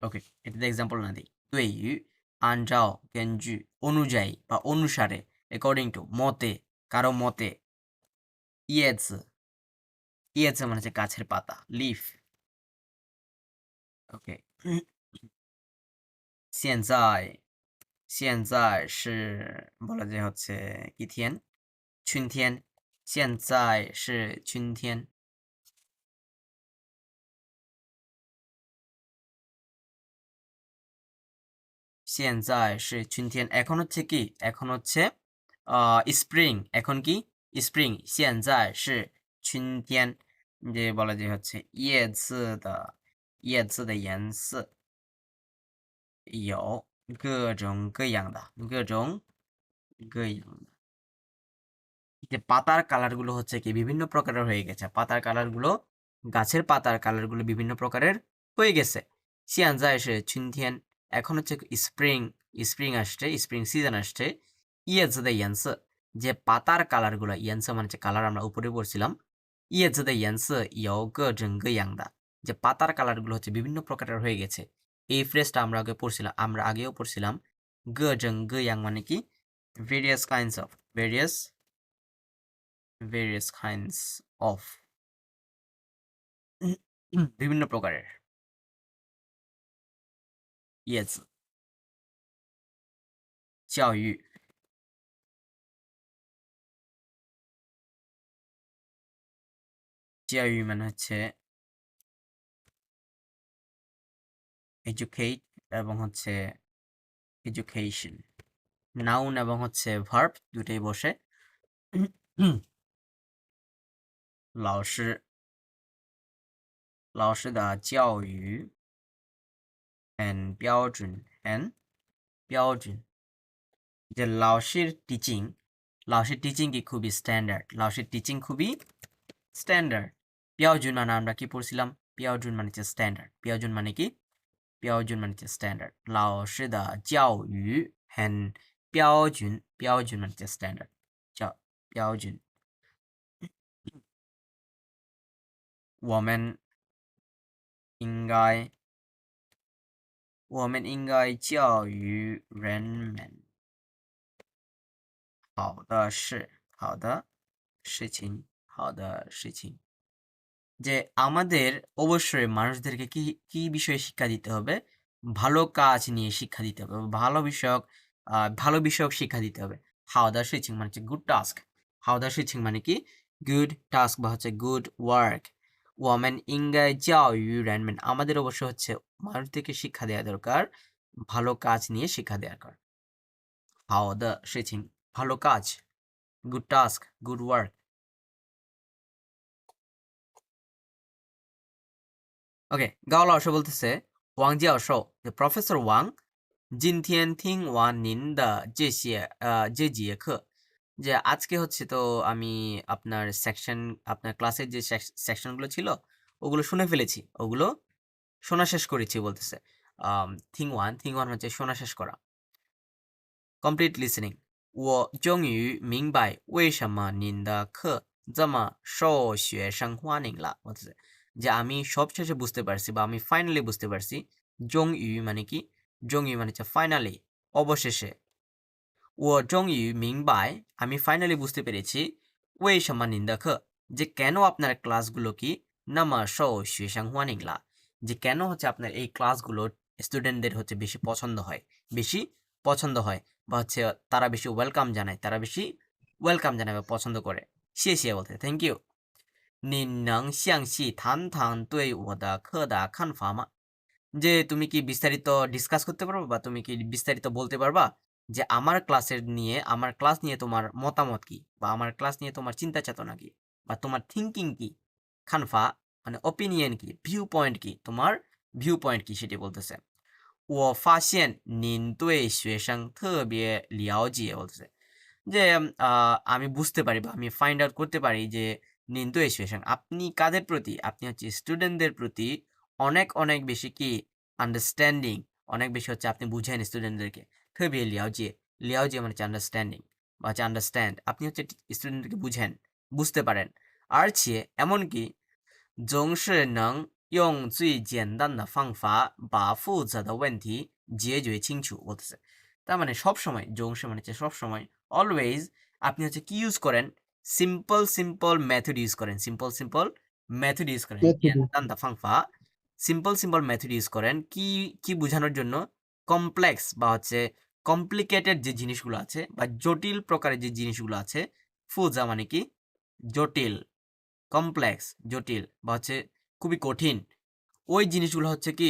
ওকে এটাতে এক্সাম্পল না দিই 对于按照根据 অনুযায়ী বা অনুসারে অ্যাকর্ডিং টু মতে কারো মতে 叶子 মানে হচ্ছে গাছের পাতা লিফ ওকে 现在是বলা যায় হচ্ছে কি 天春天现在是春天现在是春天এখন হচ্ছে কি এখন হচ্ছে স্প্রিং এখন কি স্প্রিং 现在是春天যে বলা যায় হচ্ছে叶子的颜色有各种各样的যে পাতার কালারগুলো হচ্ছে কি বিভিন্ন প্রকারের হয়ে গেছে পাতার কালারগুলো গাছের পাতার কালারগুলো বিভিন্ন প্রকারের হয়ে গেছে 现在是春天এখন হচ্ছে স্প্রিং আসছে স্প্রিং সিজন আসছে 叶子的颜色 যে পাতার কালারগুলো 颜色মানে হচ্ছে কালার আমরা উপরে পড়ছিলাম 叶子的颜色有各种各样的 যে পাতার কালারগুলো হচ্ছে বিভিন্ন প্রকারের হয়ে গেছে এই ফ্রেজটা আমরা আগেও পড়ছিলাম 各种各样মানে কি various kinds of বিভিন্ন প্রকারের 叶子教育 মানে হচ্ছে এডুকেট এবং হচ্ছে এডুকেশন নাউন এবং হচ্ছে ভার্ব দুটোই বসে 老师的教育很标准যে লাওসের টিচিং কি খুবই স্ট্যান্ডার্ড লাওসের টিচিং খুবই স্ট্যান্ডার্ড 标准 মানে আমরা কি পড়ছিলাম 标准 মানে হচ্ছে স্ট্যান্ডার্ড 标准 মানে কি 标准 মানে হচ্ছে স্ট্যান্ডার্ড 老师的教育很标准 মানে হচ্ছে স্ট্যান্ডার্ড 标准 我们应该教育人们好的事情 যে আমাদের অবশ্যই মানুষদেরকে কি কি বিষয়ে শিক্ষা দিতে হবে ভালো কাজ নিয়ে শিক্ষা দিতে হবে ভালো বিষয়ক শিক্ষা দিতে হবে 好的事情 মানে হচ্ছে গুড টাস্ক 好的事情 মানে কি গুড টাস্ক বা হচ্ছে গুড ওয়ার্ক 我们应该教育人们 আমাদের অবশ্যই হচ্ছে মানুষদেরকে শিক্ষা দেওয়া দরকার ভালো কাজ নিয়ে শিক্ষা দেওয়া দরকার 好的事情ভালো কাজ good task good work OK 高老师বলতেছে王教授 the professor Wang 今天听完您的这节课 যে আজকে হচ্ছে তো আমি আপনার আপনার ক্লাসের যে সেকশনগুলো ছিল ওগুলো শুনে ফেলেছি ওগুলো শোনা শেষ করেছি বলতেছে থিং ওয়ান হচ্ছে শোনা শেষ করা কমপ্লিট লিসেনিং 我终于明白为什么您的课这么受学生欢迎了 বলতেছে যে আমি সবশেষে বুঝতে পারছি বা আমি ফাইনালি বুঝতে পারছি জং ইউ মানে কি জং ইউ মানে হচ্ছে ফাইনালি অবশেষে 我终于明白 আমি ফাইনালি বুঝতে পেরেছি 为什么您的课 যে কেন আপনার ক্লাসগুলো কি 那么受学生欢迎了 যে কেন হচ্ছে আপনার এই ক্লাসগুলো স্টুডেন্টদের হচ্ছে বেশি পছন্দ হয় বা হচ্ছে তারা বেশি ওয়েলকাম জানায় বা পছন্দ করে 谢谢 বলতে থ্যাংক ইউ 你能详细谈谈对我的课的看法吗 যে তুমি কি বিস্তারিত ডিসকাস করতে পারবা বা তুমি কি বিস্তারিত বলতে পারবা যে আমার ক্লাস নিয়ে তোমার মতামত কি বা আমার ক্লাস নিয়ে তোমার চিন্তা চেতনা কি বা তোমার থিঙ্কিং কি খানফা মানে ওপিনিয়ন কি ভিউ পয়েন্ট কি তোমার ভিউ পয়েন্ট কি সেটি বলতেছে 我发现您对学生特别了解 বলতেছে যে আমি বুঝতে পারি বা আমি ফাইন্ড আউট করতে পারি যে নিন তো এসোসিয়েশন আপনি কাদের প্রতি আপনি হচ্ছে স্টুডেন্টদের প্রতি অনেক অনেক বেশি কি আন্ডারস্ট্যান্ডিং অনেক বেশি হচ্ছে আপনি বুঝেন স্টুডেন্টদেরকে তবে লিয়াওজিয়ে মানে হচ্ছে আন্ডারস্ট্যান্ডিং বা হচ্ছে আন্ডারস্ট্যান্ড আপনি হচ্ছে স্টুডেন্টদেরকে বুঝতে পারেন আর ছে এমনকি 总是能用最简单的方法把复杂的问题解决清楚 বলতেছে তার মানে সব সময় জংশ মানে হচ্ছে সব সময় অলওয়েজ আপনি হচ্ছে কি ইউজ করেন সিম্পল মেথড ইউজ করেন সিম্পল মেথড ইউজ করেন সিম্পল মেথড ইউজ করেন কি বোঝানোর জন্য কমপ্লেক্স বা হচ্ছে কমপ্লিকেটেড যে জিনিসগুলো আছে বা জটিল প্রকারের যে জিনিসগুলো আছে ফুজা মানে কি জটিল কমপ্লেক্স জটিল বা হচ্ছে খুবই কঠিন ওই জিনিসগুলো হচ্ছে কি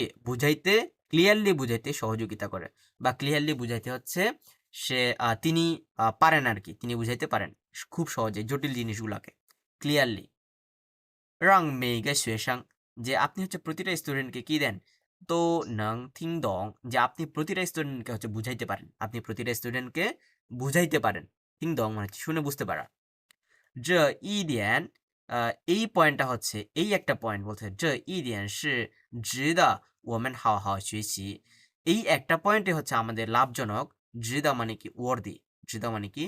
ক্লিয়ারলি বুঝাইতে সহযোগিতা করে বা ক্লিয়ারলি বুঝাইতে হচ্ছে তিনি পারেন আর কি তিনি বুঝাইতে পারেন খুব সহজে জটিল জিনিসগুলোকে ক্লিয়ারলি রাং মেগে শেষাং যে আপনি হচ্ছে প্রতিটা স্টুডেন্টকে কি দেন তো নং থিং দং যে আপনি প্রতিটা স্টুডেন্টকে হচ্ছে বুঝাইতে পারেন থিং দং মানে শুনে বুঝতে পারা যে ই দেন এই পয়েন্টটা হচ্ছে এই একটা পয়েন্ট বলছে যে ই দেন সি জিদা ওমেন হাও হাও শিশি এই একটা পয়েন্টে হচ্ছে আমাদের লাভজনক জিদা মানে কি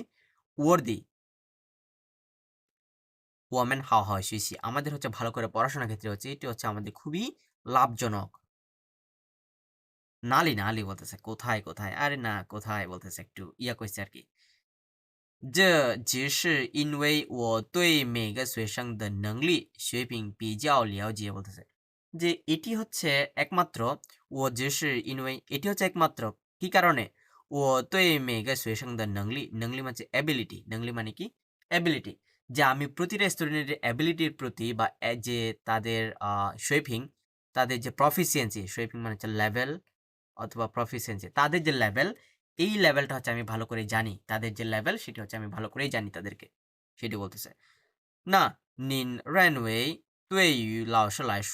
ওয়ার্দি ওমেন হাও হাও শিশি আমাদের হচ্ছে ভালো করে পড়াশোনার ক্ষেত্রে হচ্ছে এটি হচ্ছে আমাদের খুবই লাভজনক নালি বলতেছে কোথায় আরে না কোথায় বলতেছে একটু ইয়া কইছে আর কি 这只是因为我对每个学生的能力水平比较了解 বলতেছে যে এটি হচ্ছে একমাত্র এটি হচ্ছে একমাত্র কি কারণে ও对每个学生的能力মানে অ্যাবিলিটি মানে কি অ্যাবিলিটি যে আমি প্রতিটা স্টুডেন্টের অ্যাবিলিটির প্রতি বা যে তাদের শেপিং তাদের যে প্রফিসিয়েন্সি শেপিং মানে হচ্ছে লেভেল অথবা প্রফিসিয়েন্সি তাদের যে লেভেল এই লেভেলটা হচ্ছে আমি ভালো করে জানি তাদের যে লেভেল সেটা হচ্ছে আমি ভালো করেই জানি তাদেরকে সেটি বলতেছে না নিন রেনওয়ে 对于老师来说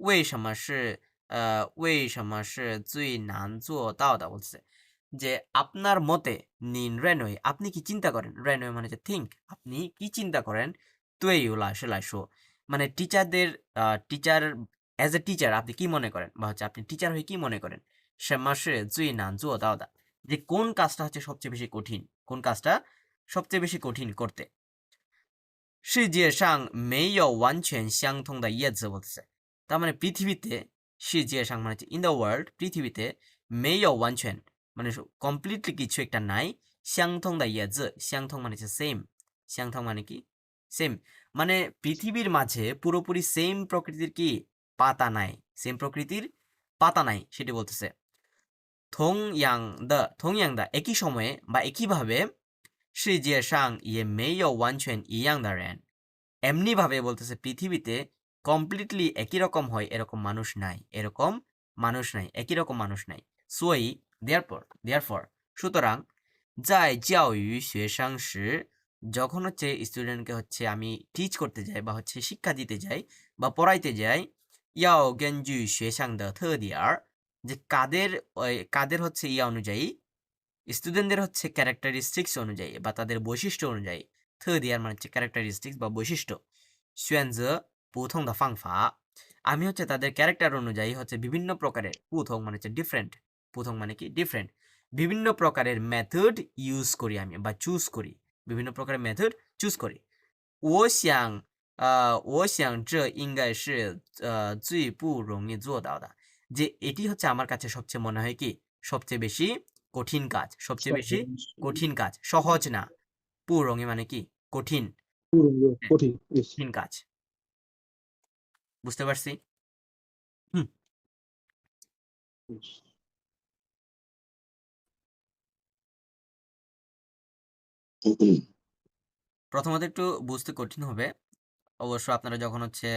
为什么是最难做到的 বলতেছে যে আপনার মতে নিন রেনওয়ে আপনি কি চিন্তা করেন রেনওয়ে মানে হচ্ছে থিঙ্ক আপনি কি চিন্তা করেন 对于老师来说 মানে টিচার অ্যাজ এ টিচার আপনি কি মনে করেন বা হচ্ছে আপনি টিচার হয়ে কি মনে করেন 什么是最难做到的 যে কোন কাজটা হচ্ছে সবচেয়ে বেশি কঠিন করতে 世界上没有完全相同的叶子 বলতেছে তার মানে পৃথিবীতে 世界上মানে হচ্ছে ইন দ্য ওয়ার্ল্ড পৃথিবীতে 没有完全মানে কমপ্লিটলি কিছু একটা নাই 相同的叶子 相同মানে হচ্ছে সেম 相同মানে কি সেম মানে পৃথিবীর মাঝে পুরোপুরি সেম প্রকৃতির পাতা নাই সেটি বলতেছে 同样的 একই সময়ে বা একইভাবে 世界上也没有完全一样的人 এমনি ভাবে বলতেছে পৃথিবীতে কমপ্লিটলি একই রকম হয় এরকম মানুষ নাই একই রকম মানুষ নাই 所以 therefore সুতরাং 在教育学生时 যখন হচ্ছে স্টুডেন্টকে হচ্ছে আমি টিচ করতে যাই বা হচ্ছে শিক্ষা দিতে যাই বা পড়াইতে যাই 要根据学生的特点 যে কাদের হচ্ছে অনুযায়ী স্টুডেন্টদের হচ্ছে ক্যারেক্টারিস্টিক্স অনুযায়ী বা তাদের বৈশিষ্ট্য অনুযায়ী 特点 মানে হচ্ছে ক্যারেক্টারিস্টিক্স বা বৈশিষ্ট্য 选择不同的方法 আমি হচ্ছে তাদের ক্যারেক্টার অনুযায়ী হচ্ছে বিভিন্ন প্রকারের 不同 মানে হচ্ছে ডিফারেন্ট 不同 মানে কি ডিফারেন্ট বিভিন্ন প্রকারের মেথড ইউজ করি আমি বা চুজ করি বিভিন্ন প্রকারের মেথড চুজ করি 我想我想这应该是最不容易做到的 যে এটি হচ্ছে আমার কাছে সবচেয়ে মনে হয় কি সবচেয়ে বেশি কঠিন কাজ সবচেয়ে বেশি কঠিন কাজ সহজ না 不容易 মানে কি কঠিন কঠিন yes. কঠিন কাজ বুঝতে পারছি হুম প্রথমত একটু বুঝতে কঠিন হবে অবশ্য আপনারা যখন হচ্ছে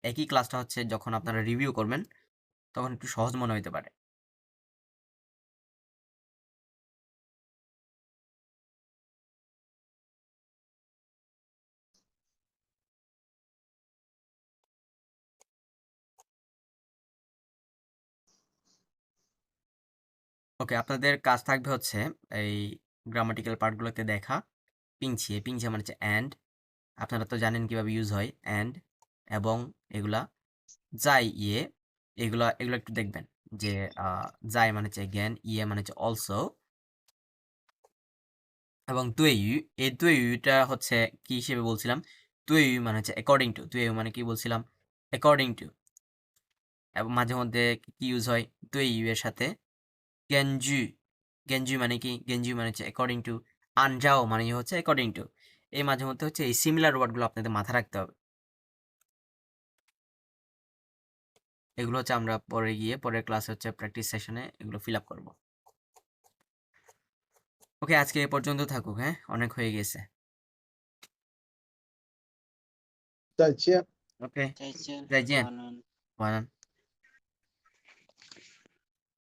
একই ক্লাসটা হচ্ছে যখন আপনারা রিভিউ করবেন তখন একটু সহজ মনে হতে পারে ওকে আপনাদের কাজ থাকবে হচ্ছে এই গ্রামাটিক্যাল পার্টগুলোতে দেখা পিংছিয়ে মানে হচ্ছে অ্যান্ড আপনারা তো জানেন কিভাবে ইউজ হয় অ্যান্ড এবং এগুলা যাই এগুলা একটু দেখবেন যে যাই মানে হচ্ছে জ্ঞান মানে হচ্ছে অলসো এবং তুইউ এই তুইউটা হচ্ছে কি হিসেবে বলছিলাম তুইউ মানে হচ্ছে অ্যাকর্ডিং টু তুইউ মানে কি বলছিলাম অ্যাকর্ডিং টু এবং মাঝে মধ্যে কি ইউজ হয় তুইউ এর সাথে গেঞ্জু মানে কি গেঞ্জু মানে হচ্ছে অ্যাকর্ডিং টু আনজাও মানে হচ্ছে অ্যাকর্ডিং টু এই মাঝে মধ্যে হচ্ছে এই সিমিলার ওয়ার্ডগুলো আপনাদের মাথায় রাখতে হবে এগুলো হচ্ছে আমরা পরে গিয়ে পরের ক্লাসে হচ্ছে প্র্যাকটিস সেশনে এগুলো ফিল আপ করবো ওকে আজকে এ পর্যন্ত থাকুক হ্যাঁ অনেক হয়ে গেছে 再见。 ওকে 再见， 再见 晚安。晚安